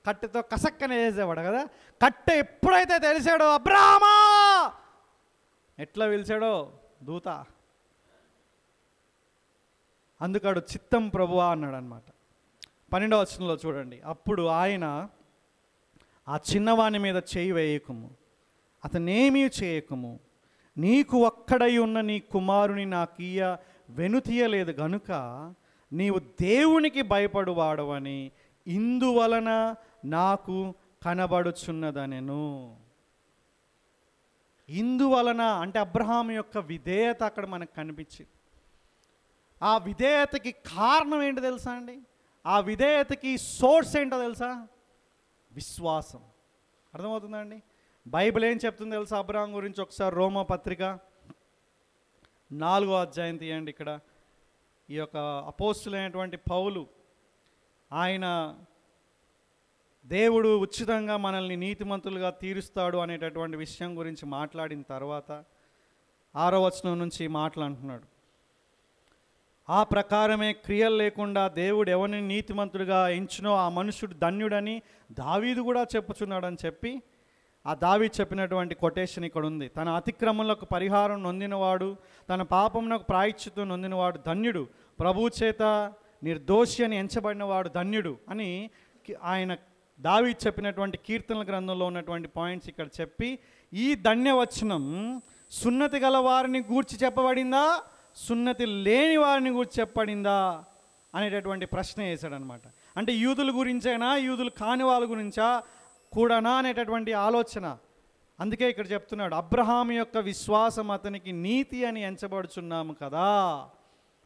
కట్టెతో కసక్కనే వేసేవాడు కదా. కట్టె ఎప్పుడైతే తెలిసాడో అబ్రహామా, ఎట్లా పిలిచాడో దూత, అందుకాడు చిత్తం ప్రభువా అన్నాడు అనమాట. 12వ వచనంలో చూడండి, అప్పుడు ఆయన ఆ చిన్నవాని మీద చేయి వేయకము, అతనేమీ చేయకము, నీకు ఒక్కడై ఉన్న నీ కుమారుని నాకీయ వెనుతీయలేదు గనుక నీవు దేవునికి భయపడువాడవని ఇందువలన నాకు కనబడుచున్నదనెను. ఇందువలన అంటే అబ్రహాం యొక్క విధేయత అక్కడ మనకు కనిపించింది. ఆ విధేయతకి కారణం ఏంటో తెలుసా అండి? ఆ విధేయతకి సోర్స్ ఏంటో తెలుసా? విశ్వాసం. అర్థమవుతుందా అండి? బైబిల్ ఏం చెప్తుంది తెలుసా అబ్రహాం గురించి? ఒకసారి రోమా పత్రిక 4వ అధ్యాయం తీయండి. ఇక్కడ ఈ యొక్క అపోస్తులైనటువంటి పౌలు, ఆయన దేవుడు ఉచితంగా మనల్ని నీతిమంతులుగా తీరుస్తాడు అనేటటువంటి విషయం గురించి మాట్లాడిన తర్వాత 6వ వచనం నుంచి మాట్లాడుతున్నాడు. ఆ ప్రకారమే క్రియలు లేకుండా దేవుడు ఎవరిని నీతిమంతుడిగా ఎంచునో ఆ మనుషుడు ధన్యుడని దావీదు కూడా చెప్పుచున్నాడని చెప్పి, ఆ దావీదు చెప్పినటువంటి కొటేషన్ ఇక్కడ ఉంది. తన అతిక్రమములకు పరిహారం నొందినవాడు, తన పాపమునకు ప్రాయశ్చిత్తం నొందినవాడు ధన్యుడు, ప్రభువు చేత నిర్దోషి అని ఎంచబడినవాడు ధన్యుడు అని ఆయన దావీదు చెప్పినటువంటి కీర్తనల గ్రంథంలో ఉన్నటువంటి పాయింట్స్ ఇక్కడ చెప్పి, ఈ ధన్యవచనం సున్నతి గల వారిని గూర్చి చెప్పబడిందా, సున్నతి లేని వారిని గురించి చెప్పబడిందా అనేటటువంటి ప్రశ్న వేశాడనమాట. అంటే యూదుల గురించైనా యూదులు కాని వాళ్ళ గురించా కూడానా అనేటటువంటి ఆలోచన. అందుకే ఇక్కడ చెప్తున్నాడు, అబ్రహాం యొక్క విశ్వాసం అతనికి నీతి అని ఎంచబడుచున్నాము కదా.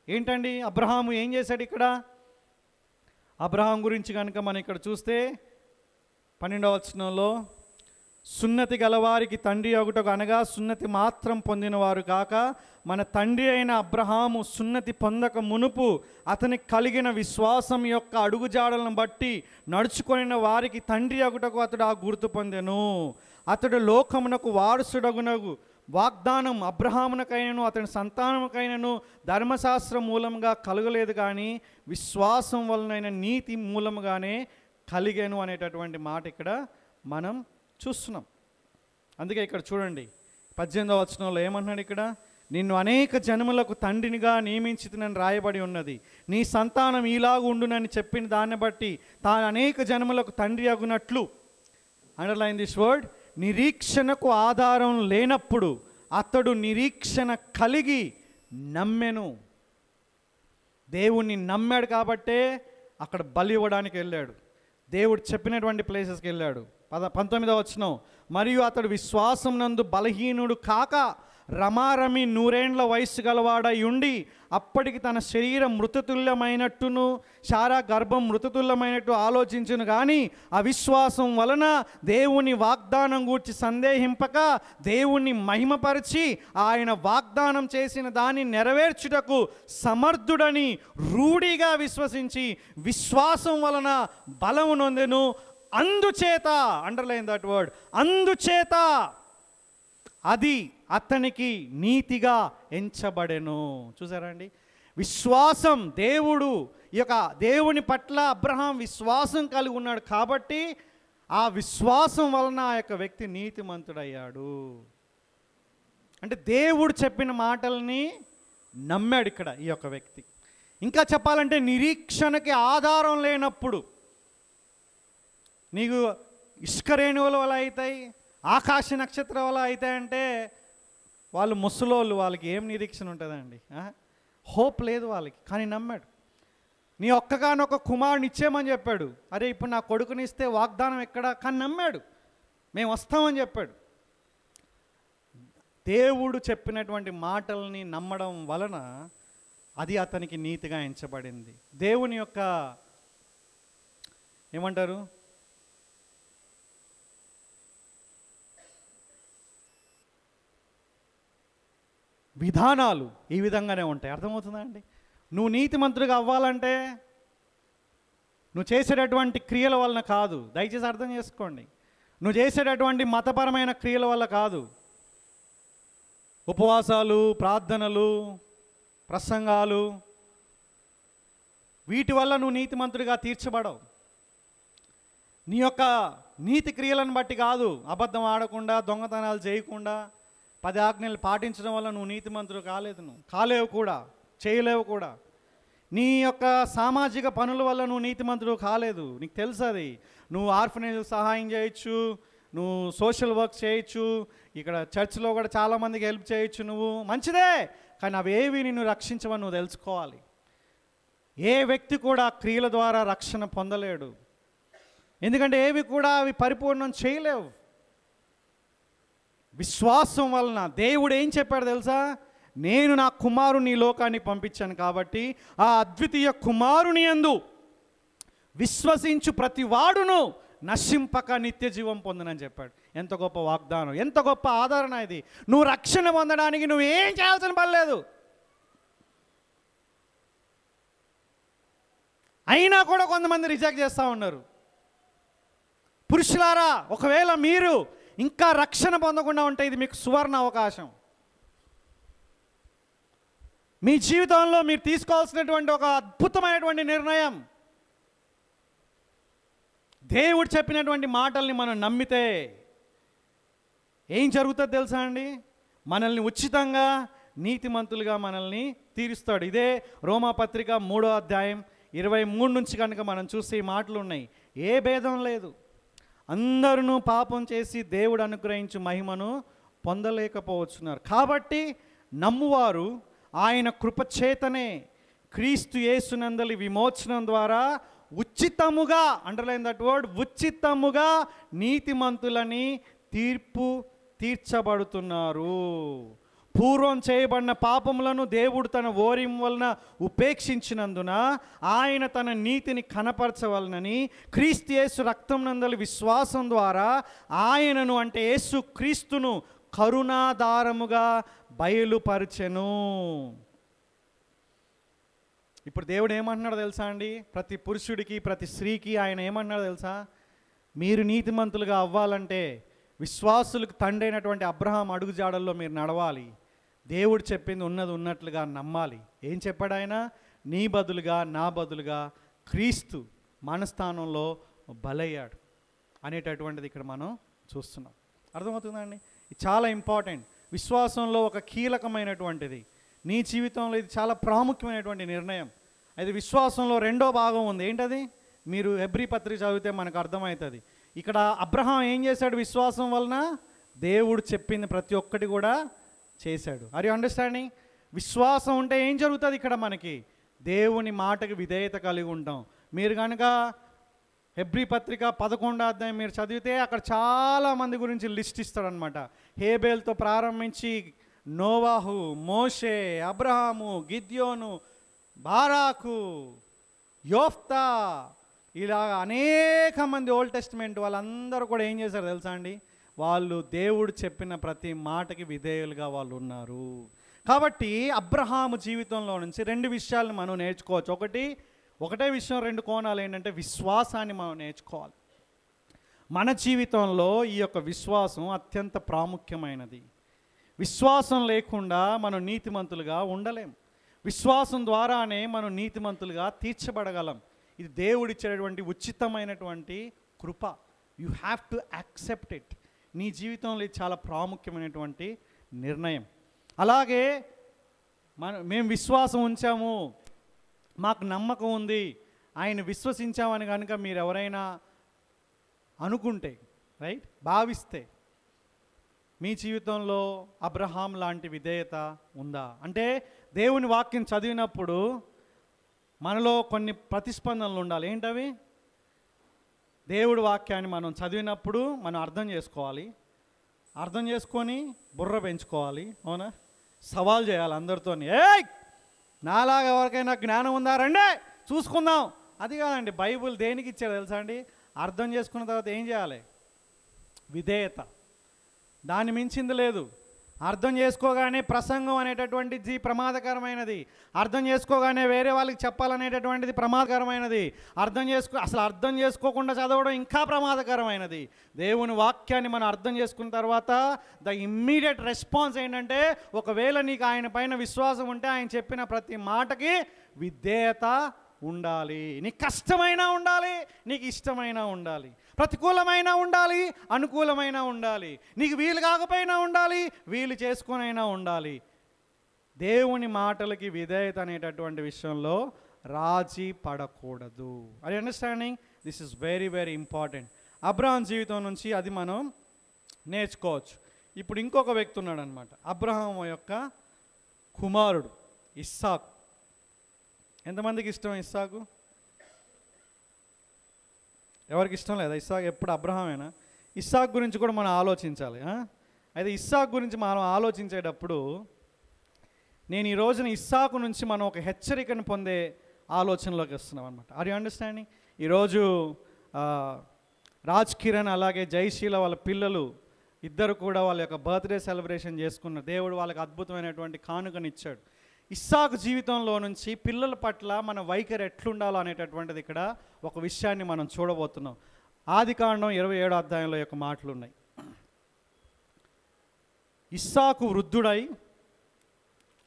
ఏంటండి అబ్రహాము ఏం చేశాడు ఇక్కడ? అబ్రహాం గురించి కనుక మనం ఇక్కడ చూస్తే 12వ వచనంలో, సున్నతి గలవారికి తండ్రి ఒకటకు అనగా సున్నతి మాత్రం పొందినవారు కాక మన తండ్రి అయిన అబ్రహాము సున్నతి పొందక మునుపు అతనికి కలిగిన విశ్వాసం యొక్క అడుగుజాడలను బట్టి నడుచుకొనిన వారికి తండ్రి ఒకటకు అతడు ఆ గుర్తు పొందెను. అతడు లోకమునకు వారసుడగునగు వాగ్దానం అబ్రహామునకైనను అతని సంతానముకైనను ధర్మశాస్త్రం మూలంగా కలగలేదు, కానీ విశ్వాసం వలనైన నీతి మూలముగానే కలిగెను అనేటటువంటి మాట ఇక్కడ మనం చూస్తున్నాం. అందుకే ఇక్కడ చూడండి 18వ వచనంలో ఏమంటున్నాడు ఇక్కడ, నిన్ను అనేక జన్మలకు తండ్రినిగా నియమించితినని రాయబడి ఉన్నది. నీ సంతానం ఇలాగ ఉండునని చెప్పిన దాన్ని బట్టి తాను అనేక జన్మలకు తండ్రి అగునట్లు, అండర్లైన్ దిస్ వర్డ్, నిరీక్షణకు ఆధారం లేనప్పుడు అతడు నిరీక్షణ కలిగి నమ్మెను. దేవుణ్ణి నమ్మాడు కాబట్టే అక్కడ బలి ఇవ్వడానికి వెళ్ళాడు, దేవుడు చెప్పినటువంటి ప్లేసెస్కి వెళ్ళాడు. 19వ వచనం, మరియు అతడు విశ్వాసం నందు బలహీనుడు కాక రమారమి 100 ఏండ్ల వయస్సు గలవాడై ఉండి అప్పటికి తన శరీరం మృతతుల్యమైనట్టును శారా గర్భం మృతతుల్యమైనట్టు ఆలోచించును, కానీ అవిశ్వాసం వలన దేవుని వాగ్దానం గూర్చి సందేహింపక దేవుణ్ణి మహిమపరిచి ఆయన వాగ్దానం చేసిన దాన్ని నెరవేర్చుటకు సమర్థుడని రూఢిగా విశ్వసించి విశ్వాసం వలన బలము నొందెను. అందుచేత, అండర్లైన్ దట్ వర్డ్, అందుచేత అది అతనికి నీతిగా ఎంచబడెను. చూసారా అండి, విశ్వాసం, దేవుడు ఈ యొక్క దేవుని పట్ల అబ్రహాం విశ్వాసం కలిగి ఉన్నాడు కాబట్టి ఆ విశ్వాసం వలన ఆ యొక్క వ్యక్తి నీతిమంతుడయ్యాడు. అంటే దేవుడు చెప్పిన మాటల్ని నమ్మాడు ఇక్కడ ఈ యొక్క వ్యక్తి. ఇంకా చెప్పాలంటే నిరీక్షణకి ఆధారం లేనప్పుడు నీకు ఇసుక రేణువుల వల్ల అవుతాయి, ఆకాశ నక్షత్రం వల్ల అవుతాయంటే వాళ్ళు ముసలోళ్ళు, వాళ్ళకి ఏం నిరీక్షణ ఉంటుందండి, హోప్ లేదు వాళ్ళకి. కానీ నమ్మాడు. నీ ఒక్కగానొక్క కుమారుని ఇచ్చేమని చెప్పాడు, అరే ఇప్పుడు నా కొడుకుని ఇస్తే వాగ్దానం ఎక్కడ, కానీ నమ్మాడు, మేము వస్తామని చెప్పాడు. దేవుడు చెప్పినటువంటి మాటల్ని నమ్మడం వలన అది అతనికి నీతిగా ఎంచబడింది. దేవుని యొక్క ఏమంటారు, విధానాలు ఈ విధంగానే ఉంటాయి. అర్థమవుతుందా అండి? నువ్వు నీతిమంతుడిగా అవ్వాలంటే నువ్వు చేసేటటువంటి క్రియల వలన కాదు. దయచేసి అర్థం చేసుకోండి, నువ్వు చేసేటటువంటి మతపరమైన క్రియల వల్ల కాదు. ఉపవాసాలు, ప్రార్థనలు, ప్రసంగాలు, వీటి వల్ల నువ్వు నీతిమంతుడిగా తీర్చబడవు. నీ యొక్క నీతి క్రియలను బట్టి కాదు. అబద్ధం ఆడకుండా, దొంగతనాలు చేయకుండా, 10 ఆజ్ఞలు పాటించడం వల్ల నువ్వు నీతిమంతుడు కాలేదు, నువ్వు కాలేవు కూడా, చేయలేవు కూడా. నీ యొక్క సామాజిక పనుల వల్ల నువ్వు నీతిమంతుడు కాలేదు, నీకు తెలుసు అది. నువ్వు ఆర్ఫనేజ్ సహాయం చేయొచ్చు, నువ్వు సోషల్ వర్క్ చేయొచ్చు, ఇక్కడ చర్చ్లో కూడా చాలామందికి హెల్ప్ చేయొచ్చు, నువ్వు మంచిదే. కానీ అవేవి నిన్ను రక్షించవని నువ్వు తెలుసుకోవాలి. ఏ వ్యక్తి కూడా క్రియల ద్వారా రక్షణ పొందలేడు, ఎందుకంటే ఏవి కూడా అవి పరిపూర్ణం చేయలేవు. విశ్వాసం వలన దేవుడు ఏం చెప్పాడు తెలుసా, నేను నా కుమారుని ఈ లోకానికి పంపించాను కాబట్టి ఆ అద్వితీయ కుమారుని యందు విశ్వసించు ప్రతి వాడును నశింపక నిత్య జీవం పొందనని చెప్పాడు. ఎంత గొప్ప వాగ్దానం, ఎంత గొప్ప ఆదరణ ఇది. నువ్వు రక్షణ పొందడానికి నువ్వు ఏం చేయాల్సిన పని లేదు. అయినా కూడా కొంతమంది రిజెక్ట్ చేస్తూ ఉన్నారు. పురుషులారా, ఒకవేళ మీరు ఇంకా రక్షణ పొందకుండా ఉంటే ఇది మీకు సువర్ణ అవకాశం. మీ జీవితంలో మీరు తీసుకోవాల్సినటువంటి ఒక అద్భుతమైనటువంటి నిర్ణయం. దేవుడు చెప్పినటువంటి మాటల్ని మనం నమ్మితే ఏం జరుగుతుందో తెలుసా అండి, మనల్ని ఉచితంగా నీతిమంతులుగా మనల్ని తీరుస్తాడు. ఇదే రోమాపత్రిక 3వ అధ్యాయం 23 నుంచి కనుక మనం చూస్తే ఈ మాటలు ఉన్నాయి. ఏ భేదం లేదు, అందరూ పాపం చేసి దేవుడు అనుగ్రహించు మహిమను పొందలేకపోతున్నారు. కాబట్టి నమ్మువారు ఆయన కృపచేతనే క్రీస్తు యేసునందలి విమోచనం ద్వారా ఉచితముగా, అండర్లైన్ దట్ వర్డ్, ఉచితముగా నీతిమంతులని తీర్చబడుతున్నారు. పూర్వం చేయబడిన పాపములను దేవుడు తన ఓరిం వలన ఉపేక్షించినందున ఆయన తన నీతిని కనపరచవలనని క్రీస్తు యేసు రక్తం నందలి విశ్వాసం ద్వారా ఆయనను, అంటే యేసు క్రీస్తును కరుణాధారముగా బయలుపరచెను. ఇప్పుడు దేవుడు ఏమంటున్నాడో తెలుసా అండి, ప్రతి పురుషుడికి ప్రతి స్త్రీకి ఆయన ఏమంటున్నాడో తెలుసా, మీరు నీతిమంతులుగా అవ్వాలంటే విశ్వాసులకు తండ్రి అయినటువంటి అబ్రహాం అడుగుజాడల్లో మీరు నడవాలి. దేవుడు చెప్పింది ఉన్నది ఉన్నట్లుగా నమ్మాలి. ఏం చెప్పాడు ఆయన? నీ బదులుగా నా బదులుగా క్రీస్తు మన స్థానంలో బలయ్యాడు అనేటటువంటిది ఇక్కడ మనం చూస్తున్నాం. అర్థమవుతుందండి? ఇది చాలా ఇంపార్టెంట్. విశ్వాసంలో ఒక కీలకమైనటువంటిది. నీ జీవితంలో ఇది చాలా ప్రాముఖ్యమైనటువంటి నిర్ణయం. అది విశ్వాసంలో రెండో భాగం ఉంది. ఏంటది? మీరు హెబ్రీ పత్రిక చదివితే మనకు అర్థమవుతుంది. ఇక్కడ అబ్రహాం ఏం చేశాడు? విశ్వాసం వలన దేవుడు చెప్పింది ప్రతి ఒక్కటి కూడా చేశాడు. Are you understanding? విశ్వాసం ఉంటే ఏం జరుగుతుంది? ఇక్కడ మనకి దేవుని మాటకి విధేయత కలిగి ఉంటాం. మీరు కనుక హెబ్రీ పత్రిక 11వ అధ్యాయం మీరు చదివితే అక్కడ చాలామంది గురించి లిస్ట్ ఇస్తాడనమాట. హేబేల్తో ప్రారంభించి నోవాహు, మోషే, అబ్రహాము, గిద్యోను, బారాకు, యోఫ్తా, ఇలా అనేక మంది ఓల్డ్ టెస్టిమెంట్ వాళ్ళందరూ కూడా ఏం చేశారు తెలుసా అండి? వాళ్ళు దేవుడు చెప్పిన ప్రతి మాటకి విధేయులుగా వాళ్ళు ఉన్నారు. కాబట్టి అబ్రహాము జీవితంలో నుంచి రెండు విషయాలను మనం నేర్చుకోవచ్చు. ఒకటే విషయం, రెండు కోణాలు ఏంటంటే విశ్వాసాన్ని మనం నేర్చుకోవాలి. మన జీవితంలో ఈ యొక్క విశ్వాసం అత్యంత ప్రాముఖ్యమైనది. విశ్వాసం లేకుండా మనం నీతిమంతులుగా ఉండలేం. విశ్వాసం ద్వారానే మనం నీతిమంతులుగా తీర్చబడగలం. ఇది దేవుడిచ్చేటువంటి ఉచితమైనటువంటి కృప. You have to accept it. నీ జీవితంలో ఇది చాలా ప్రాముఖ్యమైనటువంటి నిర్ణయం. అలాగే మేము విశ్వాసం ఉంచాము, మాకు నమ్మకం ఉంది, ఆయన విశ్వసించామని కనుక మీరు ఎవరైనా అనుకుంటే, రైట్, భావిస్తే మీ జీవితంలో అబ్రహాం లాంటి విధేయత ఉందా? అంటే దేవుని వాక్యం చదివినప్పుడు మనలో కొన్ని ప్రతిస్పందనలు ఉండాలి. ఏంటవి? దేవుడి వాక్యాన్ని మనం చదివినప్పుడు మనం అర్థం చేసుకోవాలి. అర్థం చేసుకొని బుర్ర పెంచుకోవాలి. అవునా? సవాల్ చేయాలి అందరితో. ఏయ్, నాలాగా ఎవరికైనా జ్ఞానం ఉందా, రండి చూసుకుందాం. అది కాదండి. బైబుల్ దేనికి ఇచ్చారు తెలుసా అండి? అర్థం చేసుకున్న తర్వాత ఏం చేయాలి? విధేయత. దాన్ని మించింది లేదు. అర్థం చేసుకోగానే ప్రసంగం అనేటటువంటిది ప్రమాదకరమైనది. అర్థం చేసుకోగానే వేరే వాళ్ళకి చెప్పాలనేటటువంటిది ప్రమాదకరమైనది. అసలు అర్థం చేసుకోకుండా చదవడం ఇంకా ప్రమాదకరమైనది. దేవుని వాక్యాన్ని మనం అర్థం చేసుకున్న తర్వాత ద ఇమ్మీడియట్ రెస్పాన్స్ ఏంటంటే, ఒకవేళ నీకు ఆయన పైన విశ్వాసం ఉంటే ఆయన చెప్పిన ప్రతి మాటకి విధేయత ఉండాలి. నీకు కష్టమైనా ఉండాలి, నీకు ఇష్టమైనా ఉండాలి, ప్రతికూలమైన ఉండాలి, అనుకూలమైన ఉండాలి, నీకు వీలు కాకపోయినా ఉండాలి, వీలు చేసుకునైనా ఉండాలి. దేవుని మాటలకి విధేయత అనేటటువంటి విషయంలో రాజీ పడకూడదు. అది understanding? This is very very important. Abraham జీవితం నుంచి అది మనం నేర్చుకోవచ్చు. ఇప్పుడు ఇంకొక వ్యక్తి ఉన్నాడు అనమాట. అబ్రహాం యొక్క కుమారుడు ఇస్సాకు. ఎంతమందికి ఇష్టం ఇస్సాకు? ఎవరికి ఇష్టం లేదా ఇస్సాకు? ఎప్పుడు అబ్రహామేనా? ఇస్సాకు గురించి కూడా మనం ఆలోచించాలి. అయితే ఇస్సాకు గురించి మనం ఆలోచించేటప్పుడు నేను ఈ రోజున ఇస్సాకు నుంచి మనం ఒక హెచ్చరికను పొందే ఆలోచనలోకి వస్తున్నాం అనమాట. Are you understanding? ఈరోజు రాజ్ కిరణ్ అలాగే జయశీల వాళ్ళ పిల్లలు ఇద్దరు కూడా వాళ్ళ యొక్క బర్త్డే సెలబ్రేషన్ చేసుకున్నారు. దేవుడు వాళ్ళకి అద్భుతమైనటువంటి కానుకనిచ్చాడు. ఇస్సాకు జీవితంలో నుంచి పిల్లల పట్ల మన వైఖరి ఎట్లుండాలో అనేటటువంటిది ఇక్కడ ఒక విషయాన్ని మనం చూడబోతున్నాం. ఆదికాండం 27వ అధ్యాయంలో యొక్క మాటలు ఉన్నాయి. ఇస్సాకు వృద్ధుడై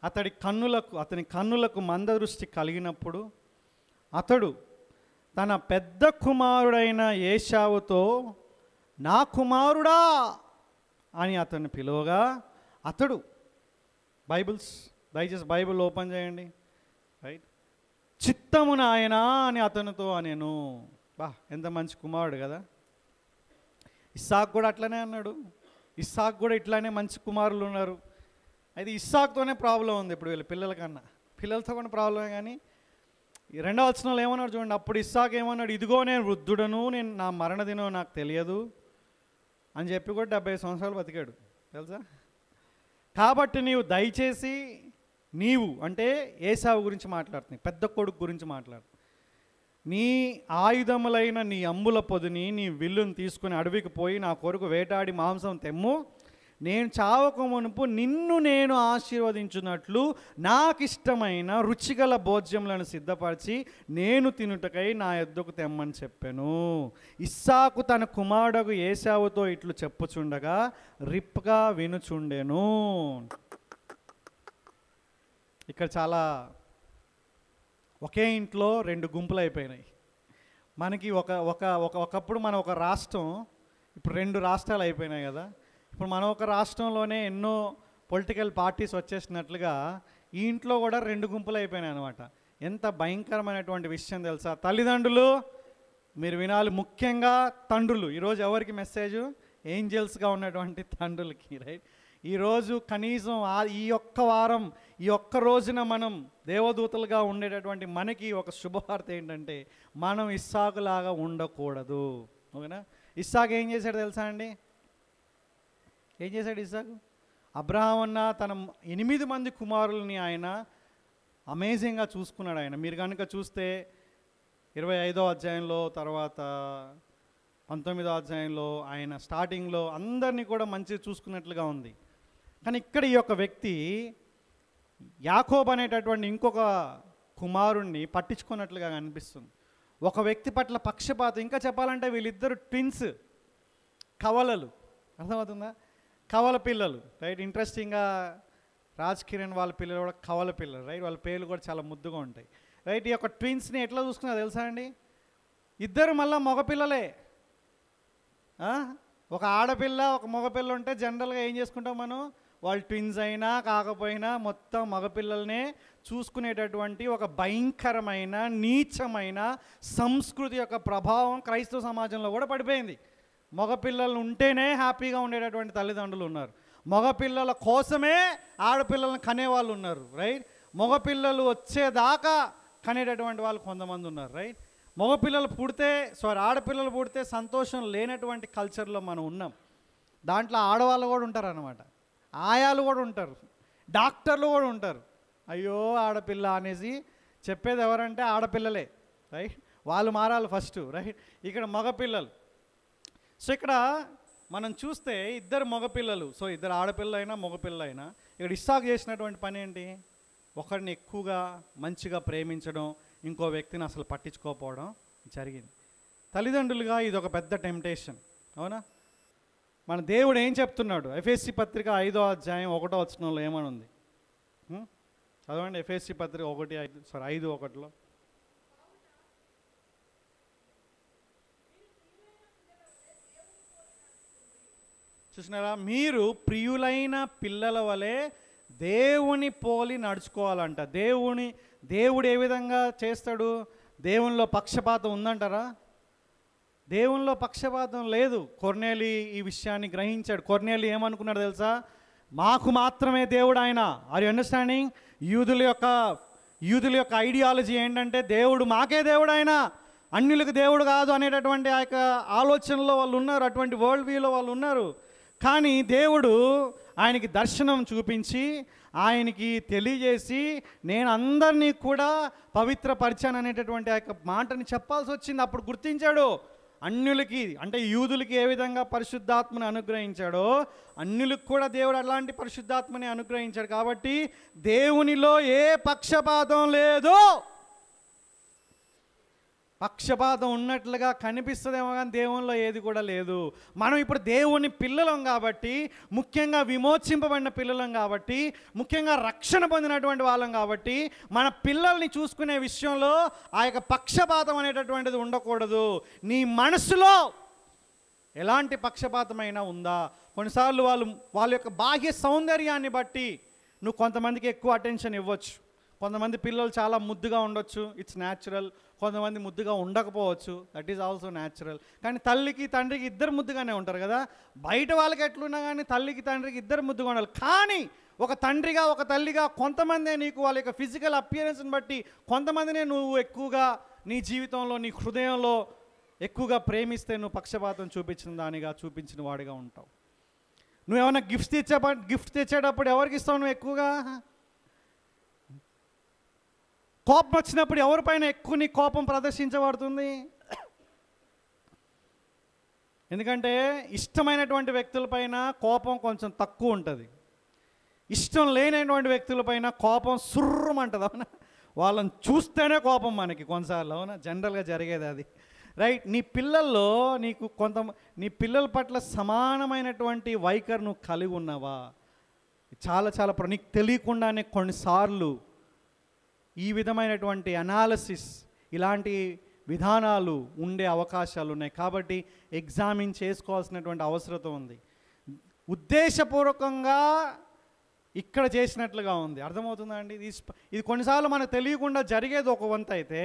అతని కన్నులకు మందదృష్టి కలిగినప్పుడు అతడు తన పెద్ద కుమారుడైన ఏశావుతో, నా కుమారుడా అని అతన్ని పిలువగా, అతడు దయచేసి బైబిల్ ఓపెన్ చేయండి, రైట్, చిత్తము నాయనా అని అతనితో అనేను. ఎంత మంచి కుమారుడు కదా. ఇస్సాకు కూడా అట్లనే అన్నాడు. ఇస్సాకు కూడా ఇట్లానే మంచి కుమారులు ఉన్నారు. అయితే ఇస్సాకుతోనే ప్రాబ్లం ఉంది ఇప్పుడు వీళ్ళ పిల్లల కన్నా. పిల్లలతో కూడా ప్రాబ్లమే. కానీ ఈ రెండవ వచనంలో ఏమన్నాడు చూడండి. అప్పుడు ఇస్సాకు ఏమన్నాడు? ఇదిగో నేను వృద్ధుడను, నేను నా మరణదినం నాకు తెలియదు అని చెప్పి కూడా 70 సంవత్సరాలు బతికాడు తెలుసా. కాబట్టి నీవు దయచేసి, నీవు అంటే ఏశావు గురించి మాట్లాడుతుంది, పెద్ద కొడుకు గురించి మాట్లాడు, నీ ఆయుధములైన నీ అంబుల పొదిని నీ విల్లును తీసుకుని అడవికి పోయి నా కొరకు వేటాడి మాంసం తెమ్ము, నేను చావక మునుపు నిన్ను నేను ఆశీర్వదించున్నట్లు నాకిష్టమైన రుచిగల భోజ్యములను సిద్ధపరిచి నేను తినుటకై నా యొద్దకు తెమ్మని చెప్పాను. ఇస్సాకు తన కుమారుడు ఏశావుతో ఇట్లు చెప్పుచుండగా రిబ్కా వినుచుండెను. ఇక్కడ చాలా ఒకే ఇంట్లో రెండు గుంపులు అయిపోయినాయి. మనకి ఒకప్పుడు మన ఒక రాష్ట్రం, ఇప్పుడు రెండు రాష్ట్రాలు అయిపోయినాయి కదా. ఇప్పుడు మన ఒక రాష్ట్రంలోనే ఎన్నో పొలిటికల్ పార్టీస్ వచ్చేసినట్లుగా ఈ ఇంట్లో కూడా రెండు గుంపులు అయిపోయినాయి అనమాట. ఎంత భయంకరమైనటువంటి విషయం తెలుసా? తల్లిదండ్రులు మీరు వినాలి, ముఖ్యంగా తండ్రులు. ఈరోజు ఎవరికి మెసేజ్? ఏంజల్స్గా ఉన్నటువంటి తండ్రులకి, రైట్? ఈరోజు కనీసం ఈ ఒక్క వారం, ఈ ఒక్క రోజున మనం దేవదూతలుగా ఉండేటటువంటి మనకి ఒక శుభవార్త ఏంటంటే మనం ఇస్సాకులాగా ఉండకూడదు. ఓకేనా? ఇస్సాకు ఏం చేశాడు తెలుసా అండి? ఏం చేశాడు ఇస్సాకు? అబ్రహాం అన్న తన 8 మంది కుమారుల్ని ఆయన అమేజింగ్గా చూసుకున్నాడు. ఆయన మీరు కనుక చూస్తే 25వ అధ్యాయంలో, తర్వాత 19వ అధ్యాయంలో ఆయన స్టార్టింగ్లో అందరినీ కూడా మంచిగా చూసుకున్నట్లుగా ఉంది. కానీ ఇక్కడ ఈ యొక్క వ్యక్తి యాకోబు అనేటటువంటి ఇంకొక కుమారుణ్ణి పట్టించుకున్నట్లుగా అనిపిస్తుంది. ఒక వ్యక్తి పట్ల పక్షపాతం. ఇంకా చెప్పాలంటే వీళ్ళిద్దరు ట్విన్స్, కవలలు. అర్థమవుతుందా? కవల పిల్లలు, రైట్? ఇంట్రెస్టింగ్గా రాజ్ కిరణ్ వాళ్ళ పిల్లలు కూడా కవల పిల్లలు, రైట్? వాళ్ళ పేర్లు కూడా చాలా ముద్దుగా ఉంటాయి, రైట్? ఈ యొక్క ట్విన్స్ని ఎట్లా చూసుకున్నా తెలుసా అండి? ఇద్దరు మళ్ళీ మగపిల్లలే. ఒక ఆడపిల్ల ఒక మగపిల్ల ఉంటే జనరల్గా ఏం చేసుకుంటాం మనం? వాళ్ళు ట్విన్స్ అయినా కాకపోయినా మొత్తం మగపిల్లల్నే చూసుకునేటటువంటి ఒక భయంకరమైన నీచమైన సంస్కృతి యొక్క ప్రభావం క్రైస్తవ సమాజంలో కూడా పడిపోయింది. మగపిల్లలు ఉంటేనే హ్యాపీగా ఉండేటటువంటి తల్లిదండ్రులు ఉన్నారు. మగపిల్లల కోసమే ఆడపిల్లలను కనేవాళ్ళు ఉన్నారు, రైట్? మగపిల్లలు వచ్చేదాకా కనేటటువంటి వాళ్ళు కొంతమంది ఉన్నారు, రైట్? ఆడపిల్లలు పుడితే సంతోషం లేనటువంటి కల్చర్లో మనం ఉన్నాం. దాంట్లో ఆడవాళ్ళు కూడా ఉంటారు అన్నమాట, ఆయాలు కూడా ఉంటారు, డాక్టర్లు కూడా ఉంటారు. అయ్యో ఆడపిల్ల అనేసి చెప్పేది ఎవరంటే ఆడపిల్లలే, రైట్? వాళ్ళు మారాలి ఫస్ట్, రైట్? ఇక్కడ మగపిల్లలు. సో ఇక్కడ మనం చూస్తే ఇద్దరు మగపిల్లలు, సో ఇద్దరు ఆడపిల్ల అయినా మగపిల్ల అయినా, ఇక్కడ ఇస్సాకు చేసినటువంటి పని ఏంటి? ఒకరిని ఎక్కువగా మంచిగా ప్రేమించడం, ఇంకో వ్యక్తిని అసలు పట్టించుకోకపోవడం జరిగింది. తల్లిదండ్రులుగా ఇది ఒక పెద్ద టెంప్టేషన్, అవునా? మన దేవుడు ఏం చెప్తున్నాడు? ఎఫెసీ పత్రిక 5వ అధ్యాయం 1వ వచనంలో ఏమని ఉంది? చదవండి. ఎఫెసీ పత్రిక 5:1. చూసినారా? మీరు ప్రియులైన పిల్లల వలె దేవుని పోలి నడుచుకోవాలంట. దేవుడు ఏ విధంగా చేస్తాడు? దేవునిలో పక్షపాతం ఉందంటారా? దేవునిలో పక్షపాతం లేదు. కొర్నేలి ఈ విషయాన్ని గ్రహించాడు. కొర్నేలి ఏమనుకున్నాడు తెలుసా? మాకు మాత్రమే దేవుడు ఆయన. Are you understanding? యూదుల యొక్క ఐడియాలజీ ఏంటంటే దేవుడు మాకే దేవుడు ఆయన, అన్యులకు దేవుడు కాదు అనేటటువంటి ఆ యొక్క ఆలోచనలో వాళ్ళు ఉన్నారు, అటువంటి వరల్డ్ వ్యూలో వాళ్ళు ఉన్నారు. కానీ దేవుడు ఆయనకి దర్శనం చూపించి ఆయనకి తెలియజేసి నేను అందరినీ కూడా పవిత్రపరిచాను అనేటటువంటి ఆ యొక్క మాటని చెప్పాల్సి వచ్చింది. అప్పుడు గుర్తించాడు అన్యులకి, అంటే యూదులకి ఏ విధంగా పరిశుద్ధాత్మని అనుగ్రహించాడో అన్యులకు కూడా దేవుడు అలాంటి పరిశుద్ధాత్మని అనుగ్రహించాడు. కాబట్టి దేవునిలో ఏ పక్షపాతం లేదు. పక్షపాతం ఉన్నట్లుగా కనిపిస్తుందేమో కానీ దేవునిలో ఏది కూడా లేదు. మనం ఇప్పుడు దేవుని పిల్లలం కాబట్టి, ముఖ్యంగా విమోచింపబడిన పిల్లలం కాబట్టి, ముఖ్యంగా రక్షణ పొందినటువంటి వాళ్ళం కాబట్టి మన పిల్లల్ని చూసుకునే విషయంలో ఆ యొక్క పక్షపాతం అనేటటువంటిది ఉండకూడదు. నీ మనసులో ఎలాంటి పక్షపాతమైనా ఉందా? కొన్నిసార్లు వాళ్ళ యొక్క బాహ్య సౌందర్యాన్ని బట్టి నువ్వు కొంతమందికి ఎక్కువ అటెన్షన్ ఇవ్వచ్చు. కొంతమంది పిల్లలు చాలా ముద్దుగా ఉండొచ్చు, ఇట్స్ న్యాచురల్. కొంతమంది ముద్దుగా ఉండకపోవచ్చు, దట్ ఈజ్ ఆల్సో న్యాచురల్. కానీ తల్లికి తండ్రికి ఇద్దరు ముద్దుగానే ఉంటారు కదా. బయట వాళ్ళకి ఎట్లున్నా కానీ తల్లికి తండ్రికి ఇద్దరు ముద్దుగా ఉండాలి. కానీ ఒక తండ్రిగా ఒక తల్లిగా కొంతమందే నీకు వాళ్ళ యొక్క ఫిజికల్ అపియరెన్స్ని బట్టి కొంతమందినే నువ్వు ఎక్కువగా నీ జీవితంలో నీ హృదయంలో ఎక్కువగా ప్రేమిస్తే నువ్వు పక్షపాతం చూపించిన వాడిగా ఉంటావు. నువ్వేమన్నా గిఫ్ట్ తెచ్చేటప్పుడు ఎవరికి ఇస్తావు? నువ్వు ఎక్కువగా కోపం వచ్చినప్పుడు ఎవరిపైన ఎక్కువ నీ కోపం ప్రదర్శించబడుతుంది? ఎందుకంటే ఇష్టమైనటువంటి వ్యక్తులపైన కోపం కొంచెం తక్కువ ఉంటుంది, ఇష్టం లేనటువంటి వ్యక్తులపైన కోపం సుర్రమంటుంది. అవునా? వాళ్ళని చూస్తేనే కోపం మనకి కొన్నిసార్లు. అవునా? జనరల్గా జరిగేది అది. రైట్. నీ పిల్లల్లో నీ పిల్లల పట్ల సమానమైనటువంటి వైఖరి నువ్వు కలిగి ఉన్నావా? చాలా నీకు తెలియకుండానే కొన్నిసార్లు ఈ విధమైనటువంటి అనాలిసిస్, ఇలాంటి విధానాలు ఉండే అవకాశాలు ఉన్నాయి. కాబట్టి ఎగ్జామిన్ చేసుకోవాల్సినటువంటి అవసరం ఉంది. ఉద్దేశపూర్వకంగా ఇక్కడ చేసినట్లుగా ఉంది. అర్థమవుతుందా అండి? ఇది కొన్నిసార్లు మనకు తెలియకుండా జరిగేది ఒక వంతు అయితే,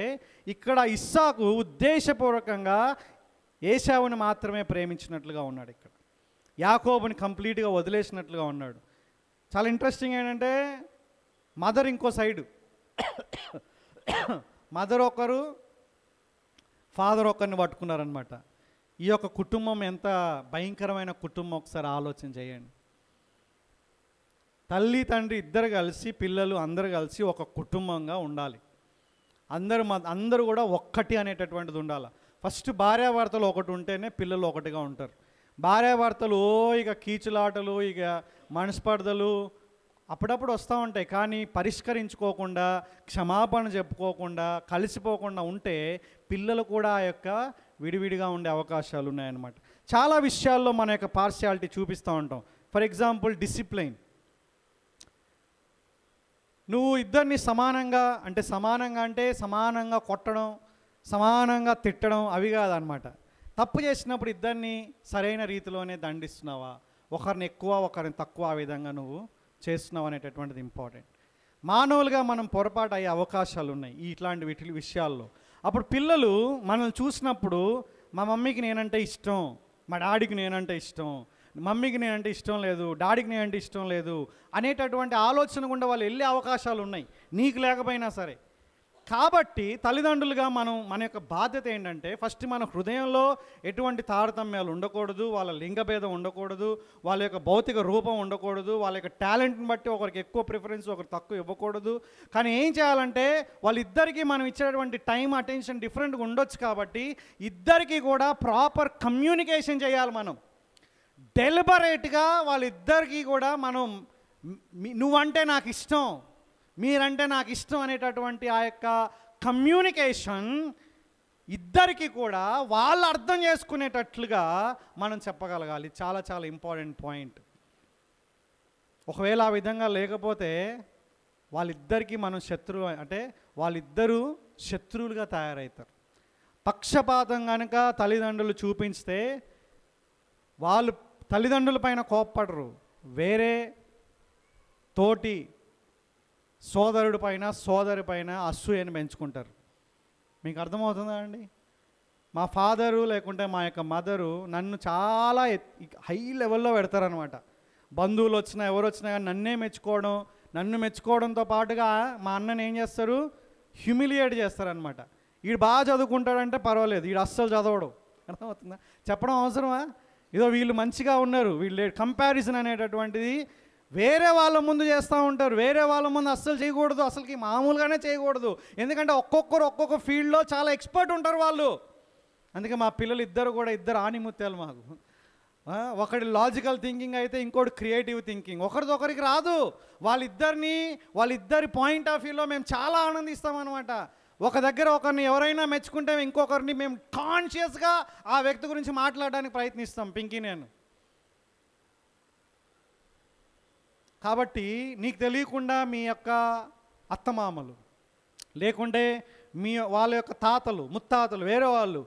ఇక్కడ ఇస్సాకు ఉద్దేశపూర్వకంగా ఏశావుని మాత్రమే ప్రేమించినట్లుగా ఉన్నాడు. ఇక్కడ యాకోబుని కంప్లీట్గా వదిలేసినట్లుగా ఉన్నాడు. చాలా ఇంట్రెస్టింగ్ ఏంటంటే, మదర్ ఇంకో సైడు, మదర్ ఒకరు, ఫాదర్ ఒకరిని పట్టుకున్నారనమాట. ఈ యొక్క కుటుంబం ఎంత భయంకరమైన కుటుంబం ఒకసారి ఆలోచన చేయండి. తల్లి తండ్రి ఇద్దరు కలిసి, పిల్లలు అందరూ కలిసి ఒక కుటుంబంగా ఉండాలి. అందరూ కూడా ఒక్కటి అనేటటువంటిది ఉండాలి. ఫస్ట్ భార్యాభర్తలు ఒకటి ఉంటేనే పిల్లలు ఒకటిగా ఉంటారు. భార్యాభర్తలు ఇక కీచులాటలు, ఇక మనస్పర్ధలు అప్పుడప్పుడు వస్తూ ఉంటాయి. కానీ పరిష్కరించుకోకుండా, క్షమాపణ చెప్పుకోకుండా, కలిసిపోకుండా ఉంటే పిల్లలు కూడా ఆ యొక్క విడివిడిగా ఉండే అవకాశాలు ఉన్నాయన్నమాట. చాలా విషయాల్లో మన యొక్క పార్షియాలిటీ చూపిస్తూ ఉంటాం. For example discipline. నువ్వు ఇద్దరిని సమానంగా సమానంగా కొట్టడం, సమానంగా తిట్టడం అవి కాదనమాట. తప్పు చేసినప్పుడు ఇద్దరిని సరైన రీతిలోనే దండిస్తున్నావా, ఒకరిని ఎక్కువ ఒకరిని తక్కువ ఆ విధంగా నువ్వు చేస్తున్నావు అనేటటువంటిది ఇంపార్టెంట్. మానవులుగా మనం పొరపాటు అయ్యే అవకాశాలు ఉన్నాయి ఇట్లాంటి విషయాల్లో. అప్పుడు పిల్లలు మనల్ని చూసినప్పుడు మా మమ్మీకి నేనంటే ఇష్టం, మా డాడీకి నేనంటే ఇష్టం, మమ్మీకి నేనంటే ఇష్టం లేదు, డాడీకి నేనంటే ఇష్టం లేదు అనేటటువంటి ఆలోచన గుండా వాళ్ళు వెళ్ళే అవకాశాలు ఉన్నాయి, నీకు లేకపోయినా సరే. కాబట్టి తల్లిదండ్రులుగా మన యొక్క బాధ్యత ఏంటంటే, ఫస్ట్ మన హృదయంలో ఎటువంటి తారతమ్యాలు ఉండకూడదు, వాళ్ళ లింగభేదం ఉండకూడదు, వాళ్ళ యొక్క భౌతిక రూపం ఉండకూడదు, వాళ్ళ యొక్క టాలెంట్ని బట్టి ఒకరికి ఎక్కువ ప్రిఫరెన్స్ ఒకరు తక్కువ ఇవ్వకూడదు. కానీ ఏం చేయాలంటే, వాళ్ళిద్దరికీ మనం ఇచ్చేటువంటి టైం, అటెన్షన్ డిఫరెంట్గా ఉండొచ్చు. కాబట్టి ఇద్దరికీ కూడా ప్రాపర్ కమ్యూనికేషన్ చేయాలి. మనం డెలిబరేట్గా వాళ్ళిద్దరికీ కూడా మనం నువ్వంటే నాకు ఇష్టం, మీరంటే నాకు ఇష్టం అనేటటువంటి ఆ యొక్క కమ్యూనికేషన్ ఇద్దరికి కూడా వాళ్ళు అర్థం చేసుకునేటట్లుగా మనం చెప్పగలగాలి. చాలా ఇంపార్టెంట్ పాయింట్. ఒకవేళ ఆ విధంగా లేకపోతే వాళ్ళిద్దరికీ మనం వాళ్ళిద్దరూ శత్రువులుగా తయారవుతారు. పక్షపాతం కనుక తల్లిదండ్రులు చూపిస్తే వాళ్ళు తల్లిదండ్రుల పైన కోప్పడరు, వేరే తోటి సోదరుడి పైన సోదరి పైన అసూయని పెంచుకుంటారు. మీకు అర్థమవుతుందా అండి? మా ఫాదరు లేకుంటే మా యొక్క మదరు నన్ను చాలా హై లెవెల్లో పెడతారనమాట. బంధువులు వచ్చినా ఎవరు వచ్చినా కానీ నన్ను మెచ్చుకోవడంతో పాటుగా మా అన్నని ఏం చేస్తారు, హ్యూమిలియేట్ చేస్తారనమాట. వీడు బాగా చదువుకుంటాడంటే పర్వాలేదు, వీడు అస్సలు చదవడు. అర్థమవుతుందా? చెప్పడం అవసరమా? ఏదో వీళ్ళు మంచిగా ఉన్నారు, వీళ్ళు కంపారిజన్ అనేటటువంటిది వేరే వాళ్ళ ముందు చేస్తూ ఉంటారు. వేరే వాళ్ళ ముందు అస్సలు చేయకూడదు, అసలుకి మామూలుగానే చేయకూడదు. ఎందుకంటే ఒక్కొక్క ఫీల్డ్లో చాలా ఎక్స్పర్ట్ ఉంటారు వాళ్ళు. అందుకే మా పిల్లలు ఇద్దరు ఆణిముత్యాలు మాకు. ఒకటి లాజికల్ థింకింగ్ అయితే ఇంకోటి క్రియేటివ్ థింకింగ్. ఒకరికి రాదు. వాళ్ళిద్దరి పాయింట్ ఆఫ్ వ్యూలో మేము చాలా ఆనందిస్తామన్నమాట. ఒక దగ్గర ఒకరిని ఎవరైనా మెచ్చుకుంటే ఇంకొకరిని మేము కాన్షియస్గా ఆ వ్యక్తి గురించి మాట్లాడడానికి ప్రయత్నిస్తాం, పింకీ నేను. కాబట్టి నీకు తెలియకుండా మీ యొక్క అత్తమామలు లేకుంటే వాళ్ళ యొక్క తాతలు ముత్తాతలు వేరే వాళ్ళు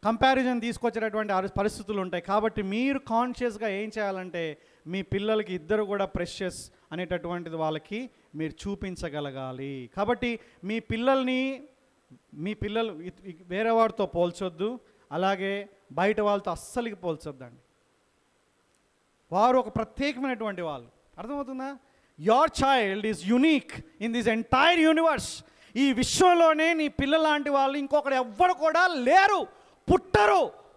కంపారిజన్ తీసుకొచ్చేటటువంటి పరిస్థితులు ఉంటాయి. కాబట్టి మీరు కాన్షియస్గా ఏం చేయాలంటే, మీ పిల్లలకి ఇద్దరు కూడా ప్రెషియస్ అనేటటువంటిది వాళ్ళకి మీరు చూపించగలగాలి. కాబట్టి మీ పిల్లలు వేరే వాడితో పోల్చొద్దు, అలాగే బయట వాళ్ళతో అస్సలకి పోల్చొద్దండి. వారు ఒక ప్రత్యేకమైనటువంటి వాళ్ళు. అర్థమవుతుందా? Your child is unique in this entire universe. ఈ విశ్వంలోనే నీ పిల్లల లాంటి వాళ్ళు ఇంకొకరు ఎవ్వరు కూడా లేరు,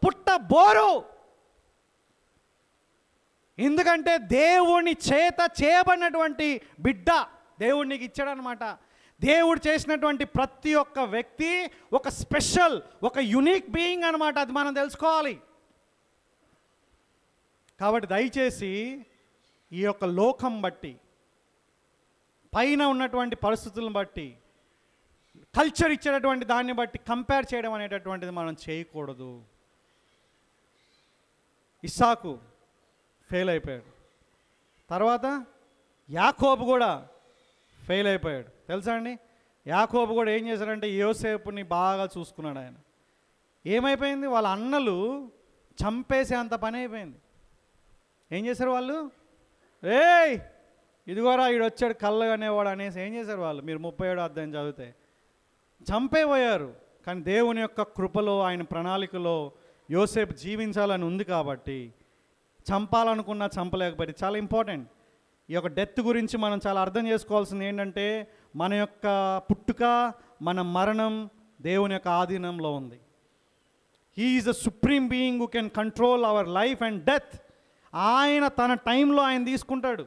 పుట్టబోరు. ఎందుకంటే దేవుని చేత చేయబడినటువంటి బిడ్డ దేవుడు నీకు ఇచ్చాడనమాట. దేవుడు చేసినటువంటి ప్రతి ఒక్క వ్యక్తి ఒక స్పెషల్, ఒక యునీక్ బీయింగ్ అనమాట. అది మనం తెలుసుకోవాలి. కాబట్టి దయచేసి ఈ యొక్క లోకం బట్టి, పైన ఉన్నటువంటి పరిస్థితులను బట్టి, కల్చర్ ఇచ్చేటటువంటి దాన్ని బట్టి కంపేర్ చేయడం అనేటటువంటిది మనం చేయకూడదు. ఇస్సాకు ఫెయిల్ అయిపోయాడు. తర్వాత యాకోబు కూడా ఫెయిల్ అయిపోయాడు. తెలుసా అండి? యాకోబు కూడా ఏం చేశాడంటే యోసేపుని బాగా చూసుకున్నాడు ఆయన. ఏమైపోయింది? వాళ్ళ అన్నలు చంపేసే అంత పని అయిపోయింది. ఏం చేశారు వాళ్ళు? ఏయ్ ఇదిగోరా ఈడు వచ్చాడు కళ్ళు అనేవాడు అనేసి ఏం చేశారు వాళ్ళు? మీరు 37వ అధ్యాయం చదివితే చంపేపోయారు. కానీ దేవుని యొక్క కృపలో, ఆయన ప్రణాళికలో యోసేపు జీవించాలని ఉంది కాబట్టి చంపాలనుకున్నా చంపలేకపోయింది. చాలా ఇంపార్టెంట్. ఈ యొక్క డెత్ గురించి మనం చాలా అర్థం చేసుకోవాల్సింది ఏంటంటే, మన యొక్క పుట్టుక, మన మరణం దేవుని యొక్క ఆధీనంలో ఉంది. He is the supreme being who can control our life and death. ఆయన తన టైంలో ఆయన తీసుకుంటాడు.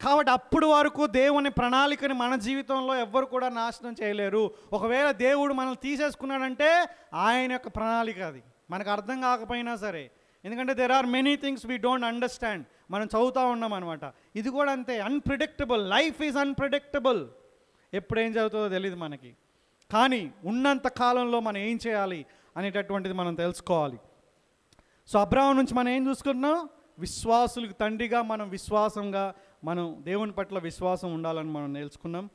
కాబట్టి అప్పుడు వరకు దేవుని ప్రణాళికని మన జీవితంలో ఎవ్వరు కూడా నాశనం చేయలేరు. ఒకవేళ దేవుడు మనల్ని తీసేసుకున్నాడంటే ఆయన యొక్క ప్రణాళిక అది, మనకు అర్థం కాకపోయినా సరే. ఎందుకంటే there are many things we don't understand. మనం చదువుతూ ఉన్నాం అనమాట. ఇది కూడా అంతే, అన్ప్రిడిక్టబుల్. Life is unpredictable. ఎప్పుడు ఏం జరుగుతుందో తెలియదు మనకి. కానీ ఉన్నంత కాలంలో మనం ఏం చేయాలి అనేటటువంటిది మనం తెలుసుకోవాలి. సో అబ్రాహాము నుంచి మనం ఏం చూసుకుంటున్నాం? విశ్వాసులకు తండ్రిగా మనం విశ్వాసంగా, మనం దేవుని పట్ల విశ్వాసం ఉండాలని మనం తెలుసుకున్నాం.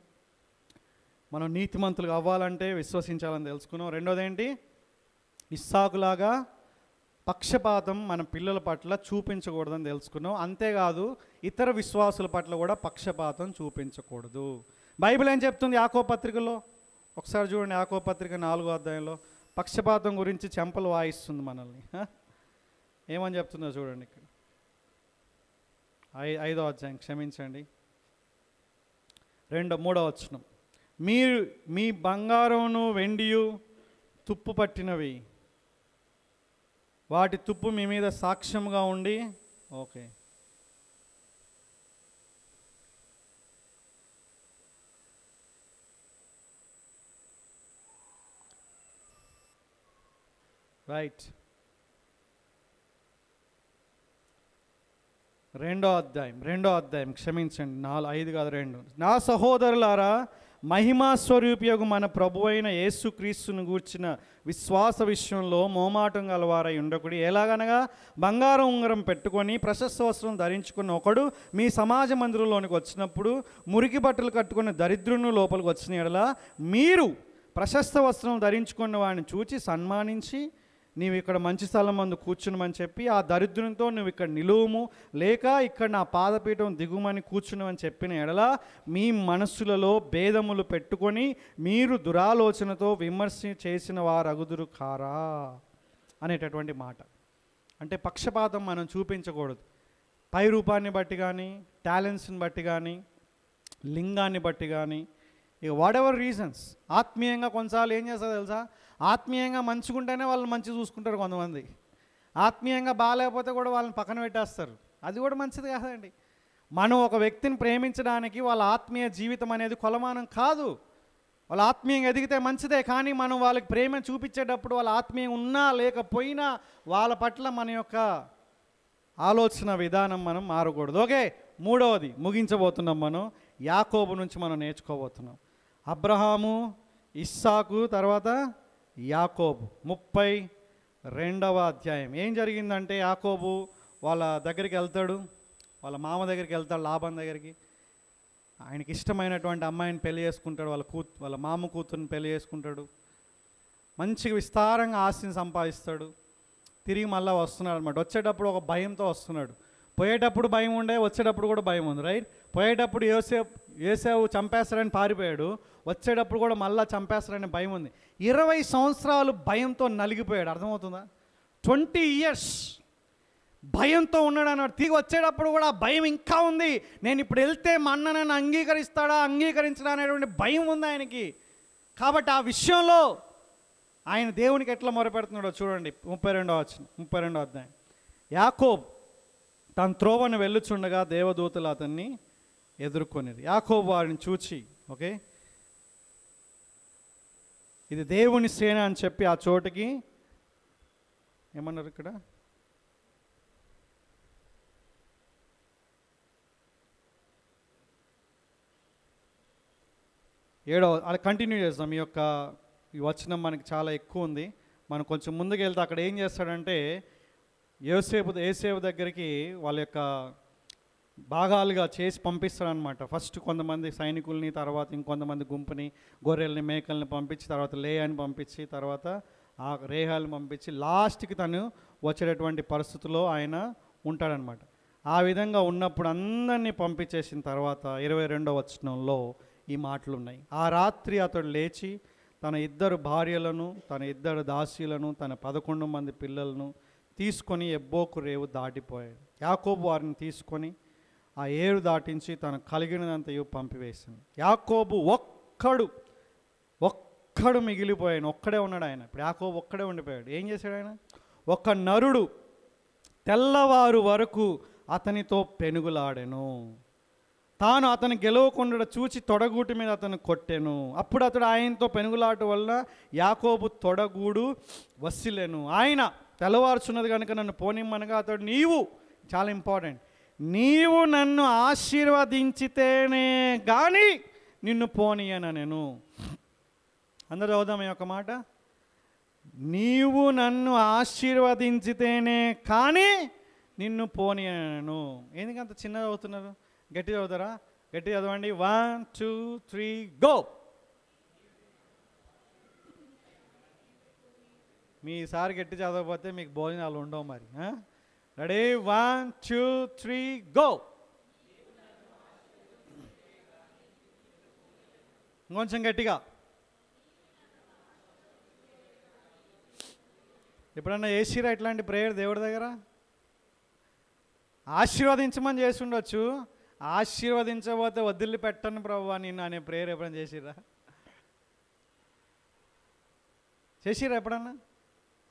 మనం నీతిమంతులుగా అవ్వాలంటే విశ్వసించాలని తెలుసుకున్నాం. రెండోది ఏంటి? ఇస్సాకులాగా పక్షపాతం మన పిల్లల పట్ల చూపించకూడదని తెలుసుకున్నాం. అంతేకాదు ఇతర విశ్వాసుల పట్ల కూడా పక్షపాతం చూపించకూడదు. బైబిల్ ఏం చెప్తుంది యాకోబు పత్రికలో? ఒకసారి చూడండి, యాకోబు పత్రిక 4వ అధ్యాయంలో పక్షపాతం గురించి చెంపలు వాయిస్తుంది మనల్ని. ఏమని చెప్తుందో చూడండి ఇక్కడ. 5వ అధ్యాయం, క్షమించండి, 3వ వచనం. మీరు మీ బంగారమును వెండియు తుప్పు పట్టినవి, వాటి తుప్పు మీ మీద సాక్ష్యముగా ఉండి. Okay, right. 2వ అధ్యాయం క్షమించండి, 5 కాదు 2. నా సహోదరులారా, మహిమా స్వరూపియగు మన ప్రభు అయిన యేసుక్రీస్తును గూర్చిన విశ్వాస విషయంలో మోమాటం గలవారై ఉండకుడి. ఎలాగనగా బంగారం ఉంగరం పెట్టుకొని ప్రశస్త వస్త్రం ధరించుకున్న ఒకడు మీ సమాజ మందిరంలోనికి వచ్చినప్పుడు మురికి బట్టలు కట్టుకున్న దరిద్రుని లోపలికి వచ్చిన ఎడల మీరు ప్రశస్త వస్త్రం ధరించుకున్న వాడిని చూచి సన్మానించి, నీవు ఇక్కడ మంచి స్థలం మందు కూర్చునమని చెప్పి ఆ దరిద్రునితో నువ్వు ఇక్కడ నిలువుము, లేక ఇక్కడ నా పాదపీఠం దిగుమని కూర్చునమని చెప్పిన ఎడల మీ మనస్సులలో భేదములు పెట్టుకొని మీరు దురాలోచనతో విమర్శ చేసిన వారగుదురు కారా అనేటటువంటి మాట. అంటే పక్షపాతం మనం చూపించకూడదు. పై రూపాన్ని బట్టి కానీ, టాలెంట్స్ని బట్టి కానీ, లింగాన్ని బట్టి కానీ, ఇక వాట్ ఎవర్ రీజన్స్. ఆత్మీయంగా కొన్నిసార్లు ఏం చేస్తారో తెలుసా? ఆత్మీయంగా మంచిగుంటేనే వాళ్ళని మంచి చూసుకుంటారు కొంతమంది. ఆత్మీయంగా బాగాలేకపోతే కూడా వాళ్ళని పక్కన పెట్టేస్తారు. అది కూడా మంచిది కాదండి. మనం ఒక వ్యక్తిని ప్రేమించడానికి వాళ్ళ ఆత్మీయ జీవితం అనేది కొలమానం కాదు. వాళ్ళ ఆత్మీయంగా ఎదిగితే మంచిదే, కానీ మనం వాళ్ళకి ప్రేమ చూపించేటప్పుడు వాళ్ళ ఆత్మీయంగా ఉన్నా లేకపోయినా వాళ్ళ పట్ల మన యొక్క ఆలోచన విధానం మనం మారకూడదు. ఓకే, 3వది ముగించబోతున్నాం. మనం యాకోబు నుంచి మనం నేర్చుకోబోతున్నాం. అబ్రహాము, ఇస్సాకు, తర్వాత యాకోబు. 32వ అధ్యాయం. ఏం జరిగిందంటే యాకోబు వాళ్ళ దగ్గరికి వెళ్తాడు, వాళ్ళ మామ దగ్గరికి వెళ్తాడు, లాబాను దగ్గరికి. ఆయనకి ఇష్టమైనటువంటి అమ్మాయిని పెళ్లి చేసుకుంటాడు, వాళ్ళ మామ కూతుర్ని పెళ్లి చేసుకుంటాడు. మంచిగా విస్తారంగా ఆస్తిని సంపాదిస్తాడు. తిరిగి మళ్ళీ వస్తున్నాడు అనమాట. వచ్చేటప్పుడు ఒక భయంతో వస్తున్నాడు. పోయేటప్పుడు భయం ఉండే, వచ్చేటప్పుడు కూడా భయం ఉంది, రైట్? పోయేటప్పుడు యోసేపు చంపేస్తారని పారిపోయాడు, వచ్చేటప్పుడు కూడా మళ్ళీ చంపేస్తారని భయం ఉంది. 20 సంవత్సరాలు భయంతో నలిగిపోయాడు. అర్థమవుతుందా? 20 years భయంతో ఉన్నాడు అన్నాడు. తిరిగి వచ్చేటప్పుడు కూడా భయం ఇంకా ఉంది. నేను ఇప్పుడు వెళ్తే మా అన్న నన్ను అంగీకరిస్తాడా, అంగీకరించడా అనేటువంటి భయం ఉంది ఆయనకి. కాబట్టి ఆ విషయంలో ఆయన దేవునికి ఎట్లా మొరపెడుతున్నాడో చూడండి. 32వ అధ్యాయం. యాకోబు తన త్రోవను వెళ్ళుచుండగా దేవదూతలు అతన్ని ఎదుర్కొనేది. యాకోబు వారిని చూచి, ఓకే, ఇది దేవుని సేన అని చెప్పి ఆ చోటుకి ఏమన్నారు ఇక్కడ? అలా కంటిన్యూ చేద్దాం. ఈ వచనం మనకి చాలా ఎక్కువ ఉంది. మనం కొంచెం ముందుకు వెళ్తే అక్కడ ఏం చేస్తాడంటే యోసేపు దగ్గరికి వాళ్ళ యొక్క భాగాలుగా చేసి పంపిస్తాడనమాట. ఫస్ట్ కొంతమంది సైనికుల్ని, తర్వాత ఇంకొంతమంది గుంపుని, గొర్రెల్ని, మేకల్ని పంపించి, తర్వాత లేయాని పంపించి, తర్వాత ఆ రేహాల్ని పంపించి, లాస్ట్కి తను వచ్చేటటువంటి పరిస్థితుల్లో ఆయన ఉంటాడనమాట. ఆ విధంగా ఉన్నప్పుడు అందరినీ పంపించేసిన తర్వాత 22వ వచనంలో ఈ మాటలు ఉన్నాయి. ఆ రాత్రి అతడు లేచి తన 2 భార్యలను, తన 2 దాసీలను, తన 11 మంది పిల్లలను తీసుకొని ఎబ్బోకు రేవు దాటిపోయాడు. యాకోబు వారిని తీసుకొని ఆ ఏరు దాటించి తను కలిగినదంతయు పంపివేసింది. యాకోబు ఒక్కడు మిగిలిపోయాను. ఒక్కడే ఉన్నాడు ఆయన. ఇప్పుడు యాకోబు ఒక్కడే ఉండిపోయాడు. ఏం చేశాడు ఆయన? ఒక నరుడు తెల్లవారు వరకు అతనితో పెనుగులాడెను. తాను అతను గెలవకుండా చూచి తొడగూటి మీద అతను కొట్టెను. అప్పుడు అతడు ఆయనతో పెనుగులాట వల్ల యాకోబు తొడగూడు వసిలెను. ఆయన తెల్లవారుచున్నది కనుక నన్ను పోనిమ్మనగా అతడు నీవు, చాలా ఇంపార్టెంట్, నీవు నన్ను ఆశీర్వదించితేనే కానీ నిన్ను పోనీయన నేను. అందరూ చదువుదాం ఈ యొక్క మాట. నీవు నన్ను ఆశీర్వదించితేనే కానీ నిన్ను పోనీయను. ఎందుకంత చిన్నగా చదువుతున్నారు? గట్టి చదువుతారా? గట్టి చదవండి. 1 2 3 గో. మీసారి గట్టి చదవకపోతే మీకు భోజనాలు ఉండవు మరి. రెడీ? 1 2 3 గో. ఇంకొంచెం గట్టిగా. ఎప్పుడన్నా చేసిరా ఇట్లాంటి ప్రేయర్ దేవుడి దగ్గర? ఆశీర్వదించమని చేసి ఉండొచ్చు. ఆశీర్వదించబోతే వదిలిపెట్టను ప్రభువా నిన్ను అనే ప్రేయర్ ఎప్పుడన్నా చేసిరా ఎప్పుడన్నా?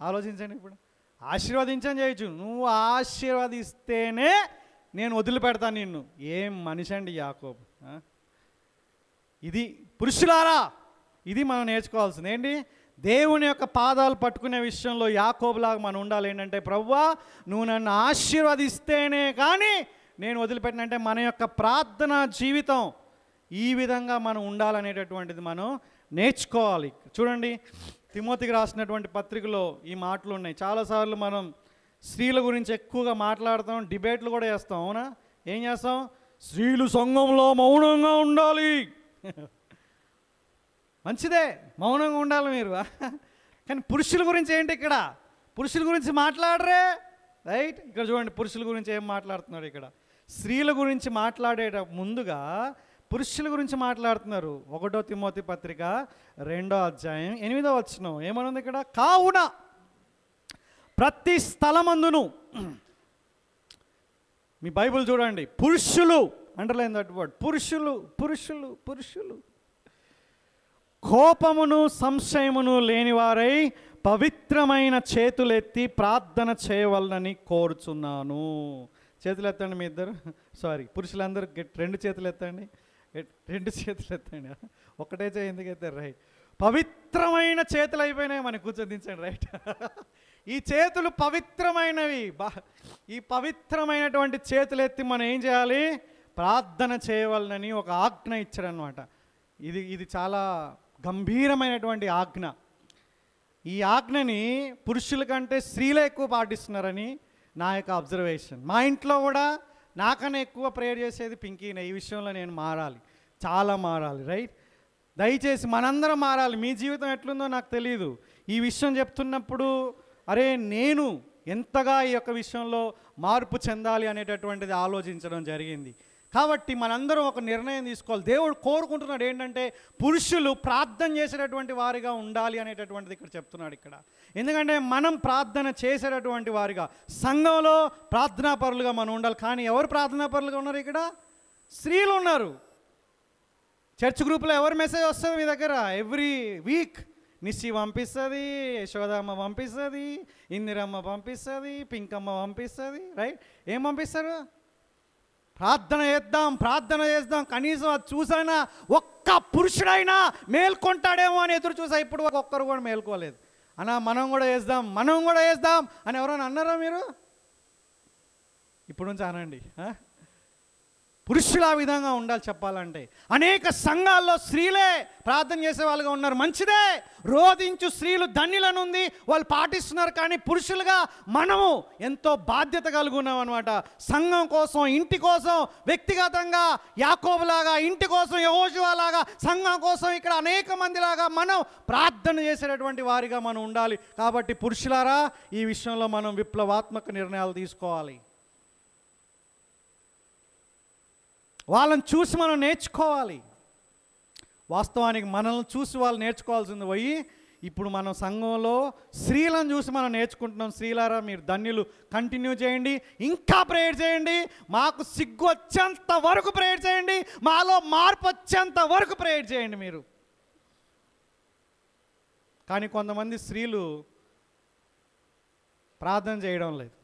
ఆలోచించండి. ఇప్పుడు ఆశీర్వదించని చేయొచ్చు. నువ్వు ఆశీర్వదిస్తేనే నేను వదిలిపెడతాను నిన్ను. ఏం మనిషి అండి యాకోబు. ఇది పురుషులారా, ఇది మనం నేర్చుకోవాల్సింది. ఏంటి? దేవుని యొక్క పాదాలు పట్టుకునే విషయంలో యాకోబులాగా మనం ఉండాలి. ఏంటంటే ప్రభువా నువ్వు నన్ను ఆశీర్వదిస్తేనే కానీ నేను వదిలిపెట్టినంటే మన యొక్క ప్రార్థన జీవితం ఈ విధంగా మనం ఉండాలనేటటువంటిది మనం నేర్చుకోవాలి. చూడండి, తిమోతికి రాసినటువంటి పత్రికలో ఈ మాటలు ఉన్నాయి. చాలాసార్లు మనం స్త్రీల గురించి ఎక్కువగా మాట్లాడతాం, డిబేట్లు కూడా చేస్తాం. అవునా? ఏం చేస్తాం? స్త్రీలు సంఘంలో మౌనంగా ఉండాలి. మంచిదే, మౌనంగా ఉండాలి మీరు. కానీ పురుషుల గురించి ఏంటి ఇక్కడ? పురుషుల గురించి మాట్లాడరే, రైట్? ఇక్కడ చూడండి, పురుషుల గురించి ఏం మాట్లాడుతున్నాడు ఇక్కడ. స్త్రీల గురించి మాట్లాడేట ముందుగా పురుషుల గురించి మాట్లాడుతున్నారు. 1 తిమోతి పత్రిక 2వ అధ్యాయం 8వ వచనం ఏమనుంది ఇక్కడ? కావున ప్రతి స్థలమందును, మీ బైబిల్ చూడండి, పురుషులు, అండర్లైన్ దట్ వర్డ్, పురుషులు కోపమును సంశయమును లేనివారై పవిత్రమైన చేతులెత్తి ప్రార్థన చేయవలనని కోరుచున్నాను. చేతులు ఎత్తండి మీ ఇద్దరు. పురుషులందరూ 2 చేతులు ఎత్తండి. 2 చేతులు ఎత్తండి. ఒకటే చేయి ఎందుకు ఎత్తారు? రైట్. పవిత్రమైన చేతులు అయిపోయినాయి మనకి. కూర్చొదించండి. రైట్. ఈ చేతులు పవిత్రమైనవి. ఈ పవిత్రమైనటువంటి చేతులు ఎత్తి మనం ఏం చేయాలి? ప్రార్థన చేయవలనని ఒక ఆజ్ఞ ఇచ్చాడనమాట. ఇది చాలా గంభీరమైనటువంటి ఆజ్ఞ. ఈ ఆజ్ఞని పురుషుల కంటే స్త్రీలే ఎక్కువ పాటిస్తున్నారని నా యొక్క అబ్జర్వేషన్. మా ఇంట్లో కూడా నాకన్నా ఎక్కువ ప్రేయర్ చేసేది పింకీనే. ఈ విషయంలో నేను మారాలి, చాలా మారాలి. రైట్? దయచేసి మనందరం మారాలి. మీ జీవితం ఎట్లుందో నాకు తెలియదు. ఈ విషయం చెప్తున్నప్పుడు అరే నేను ఎంతగా ఈ యొక్క విషయంలో మార్పు చెందాలి అనేటటువంటిది ఆలోచించడం జరిగింది. కాబట్టి మనందరం ఒక నిర్ణయం తీసుకోవాలి. దేవుడు కోరుకుంటున్నాడు ఏంటంటే పురుషులు ప్రార్థన చేసేటటువంటి వారిగా ఉండాలి అనేటటువంటిది ఇక్కడ చెప్తున్నాడు ఇక్కడ. ఎందుకంటే మనం ప్రార్థన చేసేటటువంటి వారిగా, సంఘంలో ప్రార్థనాపరులుగా మనం ఉండాలి. కానీ ఎవరు ప్రార్థనాపరులుగా ఉన్నారు ఇక్కడ? స్త్రీలు ఉన్నారు. చర్చ్ గ్రూప్లో ఎవరు మెసేజ్ వస్తుంది మీ దగ్గర? ఎవ్రీ వీక్ నిస్సి పంపిస్తుంది, యశోదమ్మ పంపిస్తుంది, ఇందిరమ్మ పంపిస్తుంది, పింకమ్మ పంపిస్తుంది. రైట్? ఏం పంపిస్తారు? ప్రార్థన చేద్దాం, కనీసం అది చూసైనా ఒక్క పురుషుడైనా మేల్కొంటాడేమో అని ఎదురు చూసా. ఇప్పుడు ఒక్కరు కూడా మేల్కోలేదు. అన్నా మనం కూడా చేద్దాం అని ఎవరైనా అన్నారా మీరు? ఇప్పుడు నుంచి అనండి. పురుషులు ఆ విధంగా ఉండాలి. చెప్పాలంటే అనేక సంఘాల్లో స్త్రీలే ప్రార్థన చేసే వాళ్ళుగా ఉన్నారు. మంచిదే, రోధించు స్త్రీలు ధన్యులనుంది, వాళ్ళు పాటిస్తున్నారు. కానీ పురుషులుగా మనము ఎంతో బాధ్యత కలిగి ఉన్నాం అనమాట. సంఘం కోసం, ఇంటి కోసం, వ్యక్తిగతంగా యాకోబులాగా, ఇంటి కోసం యెహోషువలాగా, సంఘం కోసం ఇక్కడ అనేక మందిలాగా మనం ప్రార్థన చేసేటటువంటి వారిగా మనం ఉండాలి. కాబట్టి పురుషులారా, ఈ విషయంలో మనం విప్లవాత్మక నిర్ణయాలు తీసుకోవాలి. వాళ్ళని చూసి మనం నేర్చుకోవాలి. వాస్తవానికి మనల్ని చూసి వాళ్ళు నేర్చుకోవాల్సింది పోయి ఇప్పుడు మనం సంఘంలో స్త్రీలను చూసి మనం నేర్చుకుంటున్నాం. స్త్రీలారా, మీరు ధన్యులు, కంటిన్యూ చేయండి, ఇంకా ప్రేయర్ చేయండి, మాకు సిగ్గు వచ్చేంత వరకు ప్రేయర్ చేయండి, మాలో మార్పు వచ్చేంత వరకు ప్రేయర్ చేయండి మీరు. కానీ కొంతమంది స్త్రీలు ప్రార్థన చేయడం లేదు.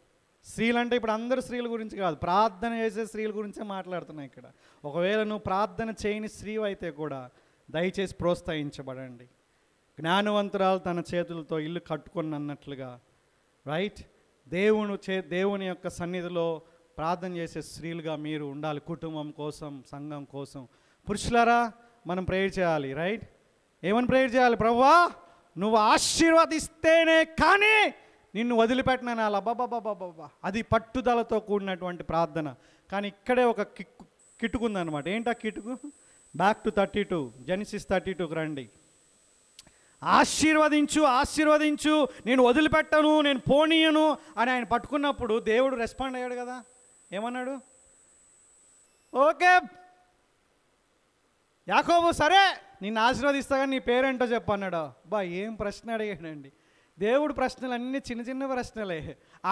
స్త్రీలు అంటే ఇప్పుడు అందరు స్త్రీల గురించి కాదు, ప్రార్థన చేసే స్త్రీల గురించే మాట్లాడుతున్నాయి ఇక్కడ. ఒకవేళ నువ్వు ప్రార్థన చేయని స్త్రీ అయితే కూడా దయచేసి ప్రోత్సహించబడండి. జ్ఞానవంతురాలు తన చేతులతో ఇల్లు కట్టుకొని అన్నట్లుగా, రైట్, దేవుని యొక్క సన్నిధిలో ప్రార్థన చేసే స్త్రీలుగా మీరు ఉండాలి. కుటుంబం కోసం, సంఘం కోసం. పురుషులారా, మనం ప్రేయర్ చేయాలి. రైట్, ఏమని ప్రేయర్ చేయాలి? ప్రభువా, నువ్వు ఆశీర్వదిస్తేనే కానీ నిన్ను వదిలిపెట్టినాను. అబ్బా, అది పట్టుదలతో కూడినటువంటి ప్రార్థన. కానీ ఇక్కడే ఒక కిటుకుందనమాట. ఏంటా కిటుకు? బ్యాక్ టు 32, జెనిసిస్ 32కి రండి. ఆశీర్వదించు, నేను వదిలిపెట్టను, నేను పోనీయను అని ఆయన పట్టుకున్నప్పుడు దేవుడు రెస్పాండ్ అయ్యాడు కదా. ఏమన్నాడు? ఓకే యాకోబు, సరే నిన్ను ఆశీర్వదిస్తా కానీ నీ పేరేంటో చెప్పన్నాడు. ఏం ప్రశ్న అడిగాడండి దేవుడు. ప్రశ్నలు అన్నీ చిన్న చిన్న ప్రశ్నలే.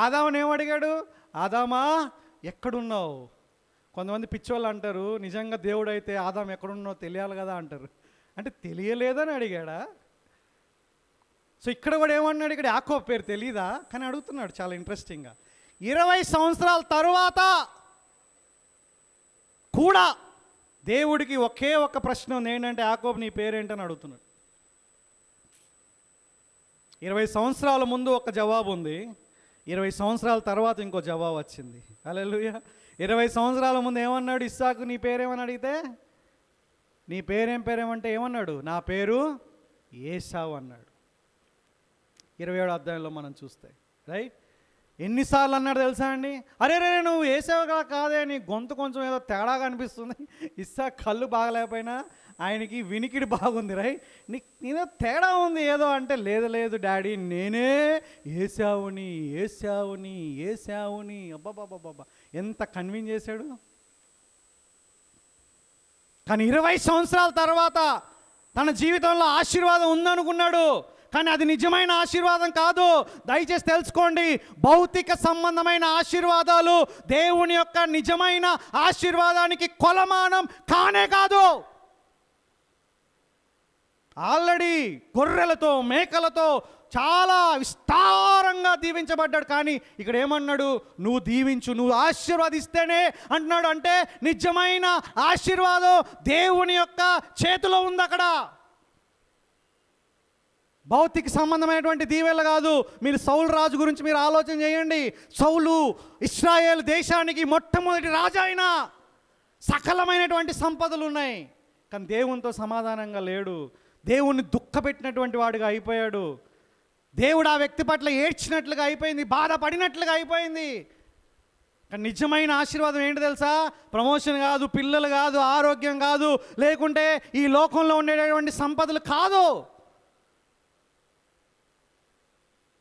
ఆదాముని ఏమడిగాడు? ఆదామా, ఎక్కడున్నావు? కొంతమంది పిచ్చోళ్ళు అంటారు, నిజంగా దేవుడు అయితే ఆదాం ఎక్కడున్నావు తెలియాలి కదా అంటారు. అంటే తెలియలేదని అడిగాడా? సో ఇక్కడ కూడా ఏమన్నాడు? ఇక్కడ యాకోబు పేరు తెలీదా? కానీ అడుగుతున్నాడు చాలా ఇంట్రెస్టింగ్గా. 20 సంవత్సరాల తరువాత కూడా దేవుడికి ఒకే ఒక ప్రశ్న ఉంది. ఏంటంటే, యాకోబు నీ పేరేంటని అడుగుతున్నాడు. 20 సంవత్సరాల ముందు ఒక జవాబు ఉంది, 20 సంవత్సరాల తర్వాత ఇంకో జవాబు వచ్చింది. హల్లెలూయా. 20 సంవత్సరాల ముందు ఏమన్నాడు ఇస్సాకు? నీ పేరేమని అడిగితే, నీ పేరేమంటే ఏమన్నాడు? నా పేరు ఏసావు అన్నాడు. 27వ అధ్యాయంలో మనం చూస్తే, రైట్, ఎన్నిసార్లు అన్నాడు తెలుసా అండి? అరే నువ్వు ఏసావుగా కాదే, నీ గొంతు కొంచెం ఏదో తేడాగా అనిపిస్తుంది. ఇస్సాకు కళ్ళు బాగలేకపోయినా ఆయనకి వినికిడి బాగుంది, రైట్, నీదో తేడా ఉంది ఏదో అంటే, లేదు డాడీ, నేనే ఏసావుని. అబ్బాబాబాబా, ఎంత కన్విన్స్ చేశాడు. కానీ 20 సంవత్సరాల తర్వాత తన జీవితంలో ఆశీర్వాదం ఉందనుకున్నాడు. కానీ అది నిజమైన ఆశీర్వాదం కాదు. దయచేసి తెలుసుకోండి, భౌతిక సంబంధమైన ఆశీర్వాదాలు దేవుని యొక్క నిజమైన ఆశీర్వాదానికి కొలమానం కానే కాదు. ఆల్రెడీ గొర్రెలతో, మేకలతో చాలా విస్తారంగా దీవించబడ్డాడు. కానీ ఇక్కడ ఏమన్నాడు? నువ్వు దీవించు, నువ్వు ఆశీర్వదిస్తేనే అంటున్నాడు. అంటే నిజమైన ఆశీర్వాదం దేవుని యొక్క చేతిలో ఉంది. అక్కడ భౌతిక సంబంధమైనటువంటి దీవెనలు కాదు. మీరు సౌలు రాజు గురించి మీరు ఆలోచన చేయండి. సౌలు ఇశ్రాయేల్ దేశానికి మొట్టమొదటి రాజు అయిన, సకలమైనటువంటి సంపదలు ఉన్నాయి. కానీ దేవునితో సమాధానంగా లేడు. దేవుణ్ణి దుఃఖపెట్టినటువంటి వాడిగా అయిపోయాడు. దేవుడు ఆ వ్యక్తి పట్ల ఏడ్చినట్లుగా అయిపోయింది, బాధపడినట్లుగా అయిపోయింది. కానీ నిజమైన ఆశీర్వాదం ఏంటి తెలుసా? ప్రమోషన్ కాదు, పిల్లలు కాదు, ఆరోగ్యం కాదు, లేకుంటే ఈ లోకంలో ఉండేటటువంటి సంపదలు కాదు.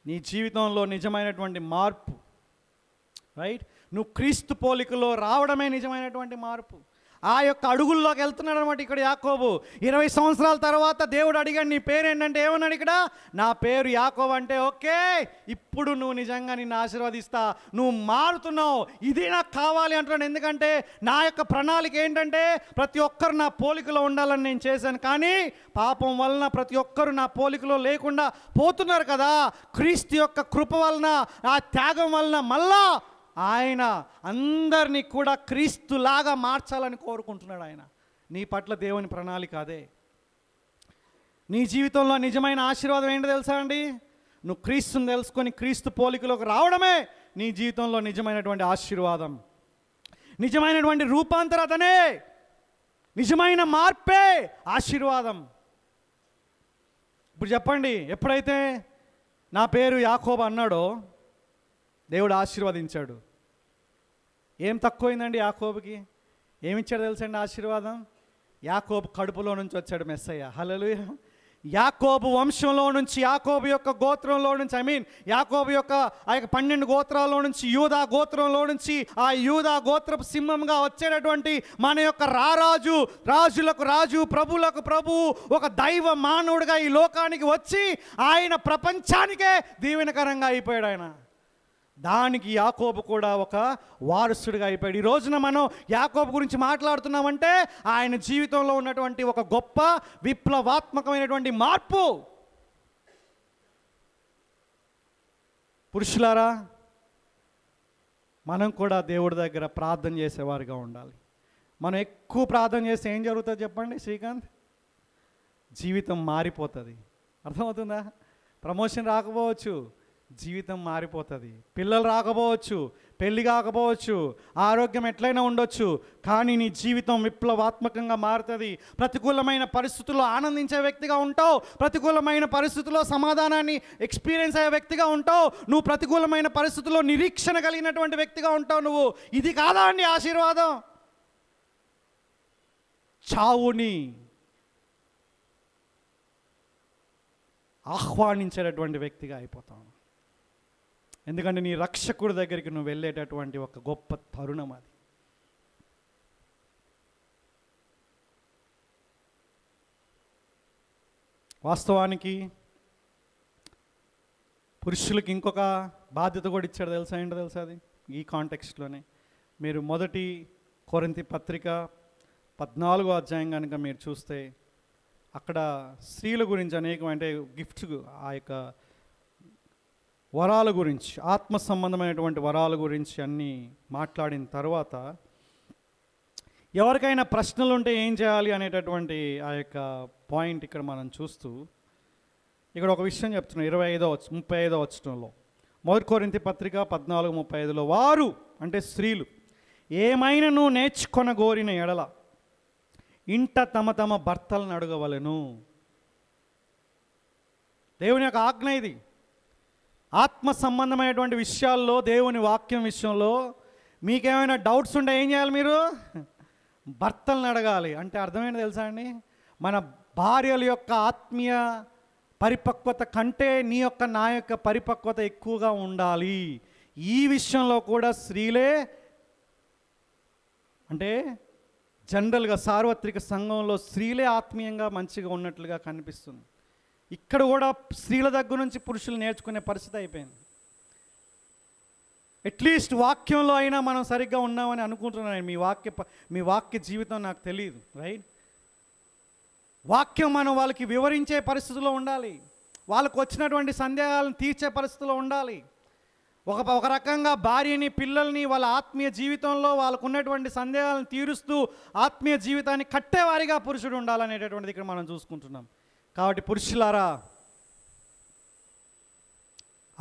నీ జీవితంలో నిజమైనటువంటి మార్పు, రైట్, నువ్వు క్రీస్తు పోలికలో రావడమే నిజమైనటువంటి మార్పు. ఆ యొక్క అడుగుల్లోకి వెళ్తున్నాడు అనమాట ఇక్కడ యాకోబు. 20 సంవత్సరాల తర్వాత దేవుడు అడిగాడు, నీ పేరు ఏంటంటే ఏమన్నాడు ఇక్కడ? నా పేరు యాకోబు అంటే, ఓకే, ఇప్పుడు నువ్వు నిజంగా నిన్ను ఆశీర్వదిస్తా, నువ్వు మారుతున్నావు, ఇది నాకు కావాలి అంటున్నాడు. ఎందుకంటే నా యొక్క ప్రణాళిక ఏంటంటే ప్రతి ఒక్కరు నా పోలికలో ఉండాలని నేను చేశాను. కానీ పాపం వలన ప్రతి ఒక్కరు నా పోలికలో లేకుండా పోతున్నారు కదా. క్రీస్తు యొక్క కృప వలన, ఆ త్యాగం వలన మళ్ళా ఆయన అందరినీ కూడా క్రీస్తులాగా మార్చాలని కోరుకుంటున్నాడు. ఆయన నీ పట్ల దేవుని ప్రణాళిక అదే. నీ జీవితంలో నిజమైన ఆశీర్వాదం ఏంటో తెలుసా అండి? నువ్వు క్రీస్తుని తెలుసుకొని క్రీస్తు పోలికలోకి రావడమే నీ జీవితంలో నిజమైనటువంటి ఆశీర్వాదం. నిజమైనటువంటి రూపాంతరతనే, నిజమైన మార్పే ఆశీర్వాదం. ఇప్పుడు చెప్పండి, ఎప్పుడైతే నా పేరు యాకోబు అన్నాడో దేవుడు ఆశీర్వదించాడు. ఏం తక్కువైందండి యాకోబుకి? ఏమిచ్చాడు తెలుసండి ఆశీర్వాదం? యాకోబు కడుపులో నుంచి వచ్చాడు మెస్సయ్య. హల్లెలూయా. యాకోబు వంశంలో నుంచి, యాకోబు యొక్క గోత్రంలో నుంచి, యాకోబు యొక్క ఆ యొక్క 12 గోత్రాల్లో నుంచి, యూదా గోత్రంలో నుంచి, ఆ యూదా గోత్రపు సింహంగా వచ్చేటటువంటి మన యొక్క రారాజు, రాజులకు రాజు, ప్రభులకు ప్రభువు, ఒక దైవ మానవుడిగా ఈ లోకానికి వచ్చి ఆయన ప్రపంచానికే దీవెనకరంగా అయిపోయాడు. ఆయన దానికి యాకోబు కూడా ఒక వారసుడిగా అయిపోయాడు. ఈ రోజున మనం యాకోబు గురించి మాట్లాడుతున్నామంటే ఆయన జీవితంలో ఉన్నటువంటి ఒక గొప్ప విప్లవాత్మకమైనటువంటి మార్పు. పురుషులారా, మనం కూడా దేవుడి దగ్గర ప్రార్థన చేసేవారుగా ఉండాలి. మనం ఎక్కువ ప్రార్థన చేస్తే ఏం జరుగుతుంది చెప్పండి శ్రీకాంత్? జీవితం మారిపోతుంది. అర్థమవుతుందా? ప్రమోషన్ రాకపోవచ్చు, జీవితం మారిపోతుంది. పిల్లలు రాకపోవచ్చు, పెళ్ళి కాకపోవచ్చు, ఆరోగ్యం ఎట్లయినా ఉండొచ్చు, కానీ నీ జీవితం విప్లవాత్మకంగా మారుతుంది. ప్రతికూలమైన పరిస్థితుల్లో ఆనందించే వ్యక్తిగా ఉంటావు, ప్రతికూలమైన పరిస్థితుల్లో సమాధానాన్ని ఎక్స్పీరియన్స్ అయ్యే వ్యక్తిగా ఉంటావు, నువ్వు ప్రతికూలమైన పరిస్థితుల్లో నిరీక్షణ కలిగినటువంటి వ్యక్తిగా ఉంటావు. నువ్వు ఇది కాదా అండి ఆశీర్వాదం? చావుని ఆహ్వానించేటటువంటి వ్యక్తిగా అయిపోతావు. ఎందుకంటే నీ రక్షకుడి దగ్గరికి నువ్వు వెళ్ళేటటువంటి ఒక గొప్ప తరుణం అది. వాస్తవానికి పురుషులకి ఇంకొక బాధ్యత కూడా ఇచ్చాడు తెలుసా? ఏంటో తెలుసా? అది ఈ కాంటెక్స్ట్లోనే మీరు 1 కొరింథీ పత్రిక 14వ అధ్యాయం కనుక మీరు చూస్తే అక్కడ స్త్రీల గురించి అనేకమైన గిఫ్ట్స్, ఆ యొక్క వరాల గురించి, ఆత్మ సంబంధమైనటువంటి వరాల గురించి అన్నీ మాట్లాడిన తర్వాత ఎవరికైనా ప్రశ్నలు ఉంటే ఏం చేయాలి అనేటటువంటి ఆ యొక్క పాయింట్ ఇక్కడ మనం చూస్తూ ఇక్కడ ఒక విషయం చెప్తున్నాం. 35వ వచనంలో 1 కొరింథీ పత్రిక 14:35లో వారు అంటే స్త్రీలు ఏమైనాను నేర్చుకొనగోరిన ఎడల ఇంట తమ తమ భర్తలను అడగవలెను. దేవుని యొక్క ఆజ్ఞ ఇది. ఆత్మ సంబంధమైనటువంటి విషయాల్లో, దేవుని వాక్యం విషయంలో మీకేమైనా డౌట్స్ ఉంటే ఏం చేయాలి? మీరు భర్తలను అడగాలి. అంటే అర్థమైంది తెలుసా అండి? మన భార్యల యొక్క ఆత్మీయ పరిపక్వత కంటే నీ యొక్క నా యొక్క పరిపక్వత ఎక్కువగా ఉండాలి. ఈ విషయంలో కూడా స్త్రీలే, అంటే జనరల్గా సార్వత్రిక సంఘంలో స్త్రీలే ఆత్మీయంగా మంచిగా ఉన్నట్లుగా కనిపిస్తుంది. ఇక్కడ కూడా స్త్రీల దగ్గర నుంచి పురుషులు నేర్చుకునే పరిస్థితి అయిపోయింది. అట్లీస్ట్ వాక్యంలో అయినా మనం సరిగ్గా ఉన్నామని అనుకుంటున్నాను. మీ వాక్య జీవితం నాకు తెలియదు, రైట్? వాక్యం మనం వాళ్ళకి వివరించే పరిస్థితిలో ఉండాలి, వాళ్ళకు వచ్చినటువంటి సందేహాలను తీర్చే పరిస్థితిలో ఉండాలి. ఒక రకంగా భార్యని, పిల్లల్ని వాళ్ళ ఆత్మీయ జీవితంలో వాళ్ళకు ఉన్నటువంటి సందేహాలను తీరుస్తూ ఆత్మీయ జీవితాన్ని కట్టేవారిగా పురుషుడు ఉండాలనేటటువంటిది ఇక్కడ మనం చూసుకుంటున్నాం. కాబట్టి పురుషులారా,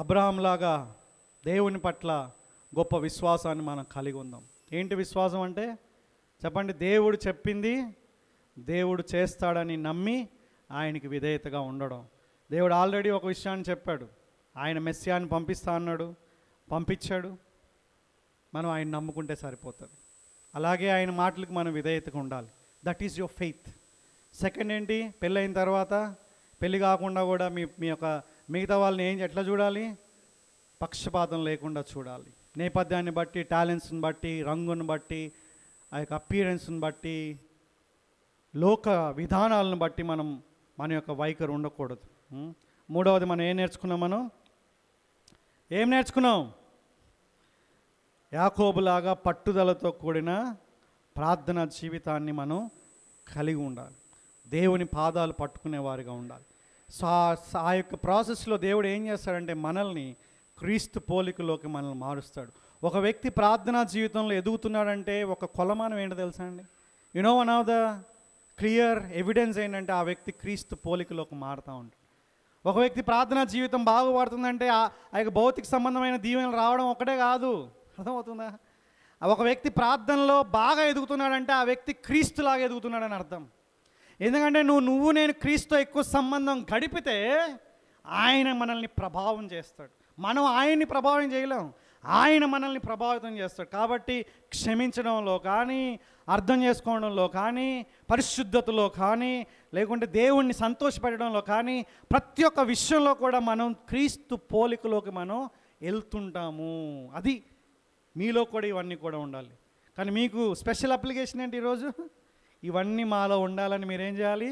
అబ్రహాంలాగా దేవుని పట్ల గొప్ప విశ్వాసాన్ని మనం కలిగి ఉందాం. ఏంటి విశ్వాసం అంటే చెప్పండి? దేవుడు చెప్పింది దేవుడు చేస్తాడని నమ్మి ఆయనకి విధేయతగా ఉండడం. దేవుడు ఆల్రెడీ ఒక విషయాన్ని చెప్పాడు, ఆయన మెస్సియాని పంపిస్తా అన్నాడు, పంపించాడు. మనం ఆయన నమ్ముకుంటే సరిపోతుంది. అలాగే ఆయన మాటలకు మనం విధేయతగా ఉండాలి. That is your faith. Second ఏంటి? పెళ్ళైన తర్వాత, పెళ్ళి కాకుండా కూడా మీ యొక్క మిగతా వాళ్ళని ఎట్లా చూడాలి? పక్షపాతం లేకుండా చూడాలి. నేపథ్యాన్ని బట్టి, టాలెంట్స్ని బట్టి, రంగుని బట్టి, ఆ యొక్క అపీరెన్స్ని బట్టి, లోక విధానాలను బట్టి మన యొక్క వైఖరి ఉండకూడదు. మూడవది మనం ఏం నేర్చుకున్నాం? యాకోబులాగా పట్టుదలతో కూడిన ప్రార్థనా జీవితాన్ని మనం కలిగి ఉండాలి. దేవుని పాదాలు పట్టుకునేవారిగా ఉండాలి. సో ఆ యొక్క ప్రాసెస్లో దేవుడు ఏం చేస్తాడంటే మనల్ని క్రీస్తు పోలికలోకి మనల్ని మారుస్తాడు. ఒక వ్యక్తి ప్రార్థనా జీవితంలో ఎదుగుతున్నాడంటే ఒక కొలమానం ఏంటో తెలుసా అండి? One of the clear evidence ఏంటంటే ఆ వ్యక్తి క్రీస్తు పోలికలోకి మారుతూ ఉంటాడు. ఒక వ్యక్తి ప్రార్థనా జీవితం బాగుపడుతుందంటే ఆ యొక్క భౌతిక సంబంధమైన దీవెనలు రావడం ఒకటే కాదు. అర్థమవుతుందా? ఆ ఒక వ్యక్తి ప్రార్థనలో బాగా ఎదుగుతున్నాడంటే ఆ వ్యక్తి క్రీస్తులాగా ఎదుగుతున్నాడని అర్థం. ఎందుకంటే నువ్వు నేను క్రీస్తుతో ఎక్కువ సంబంధం గడిపితే ఆయన మనల్ని ప్రభావం చేస్తాడు. మనం ఆయన్ని ప్రభావం చేయలేం, ఆయన మనల్ని ప్రభావితం చేస్తాడు. కాబట్టి క్షమించడంలో కానీ, అర్థం చేసుకోవడంలో కానీ, పరిశుద్ధతలో కానీ, లేకుంటే దేవుణ్ణి సంతోషపెట్టడంలో కానీ, ప్రతి ఒక్క విషయంలో కూడా మనం క్రీస్తు పోలికలోకి మనం వెళ్తుంటాము. అది మీలో కూడా ఇవన్నీ కూడా ఉండాలి. కానీ మీకు స్పెషల్ అప్లికేషన్ ఏంటి ఈరోజు? ఇవన్నీ మాలో ఉండాలని మీరేం చేయాలి?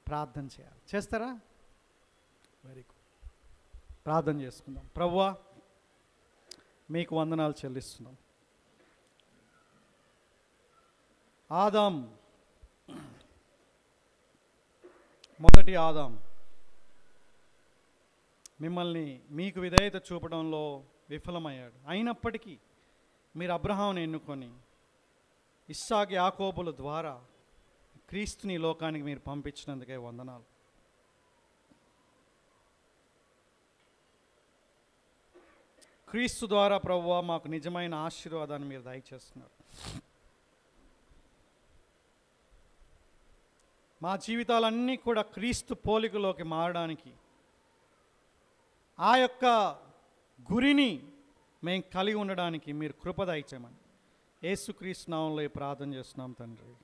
ప్రార్థన చేయాలి. చేస్తారా? Very good. ప్రార్థన చేసుకుందాం. ప్రభువా, మీకు వందనాలు చెల్లిస్తున్నాం. ఆదాం, మొదటి ఆదాం మిమ్మల్ని మీకు విధేయత చూపడంలో విఫలమయ్యాడు. అయినప్పటికీ మీరు అబ్రహామును ఎన్నుకొని ఇస్సాకు యాకోబుల ద్వారా క్రీస్తుని లోకానికి మీరు పంపించినందుకే వందనాలు. క్రీస్తు ద్వారా ప్రభువా మాకు నిజమైన ఆశీర్వాదాన్ని మీరు దయచేస్తున్నారు. మా జీవితాలన్నీ కూడా క్రీస్తు పోలికలోకి మారడానికి ఆ యొక్క గురిని మేము కలిగి ఉండడానికి మీరు కృప దయచేయమని యేసుక్రీస్తు నామములో ప్రార్థన చేస్తున్నాం తండ్రి.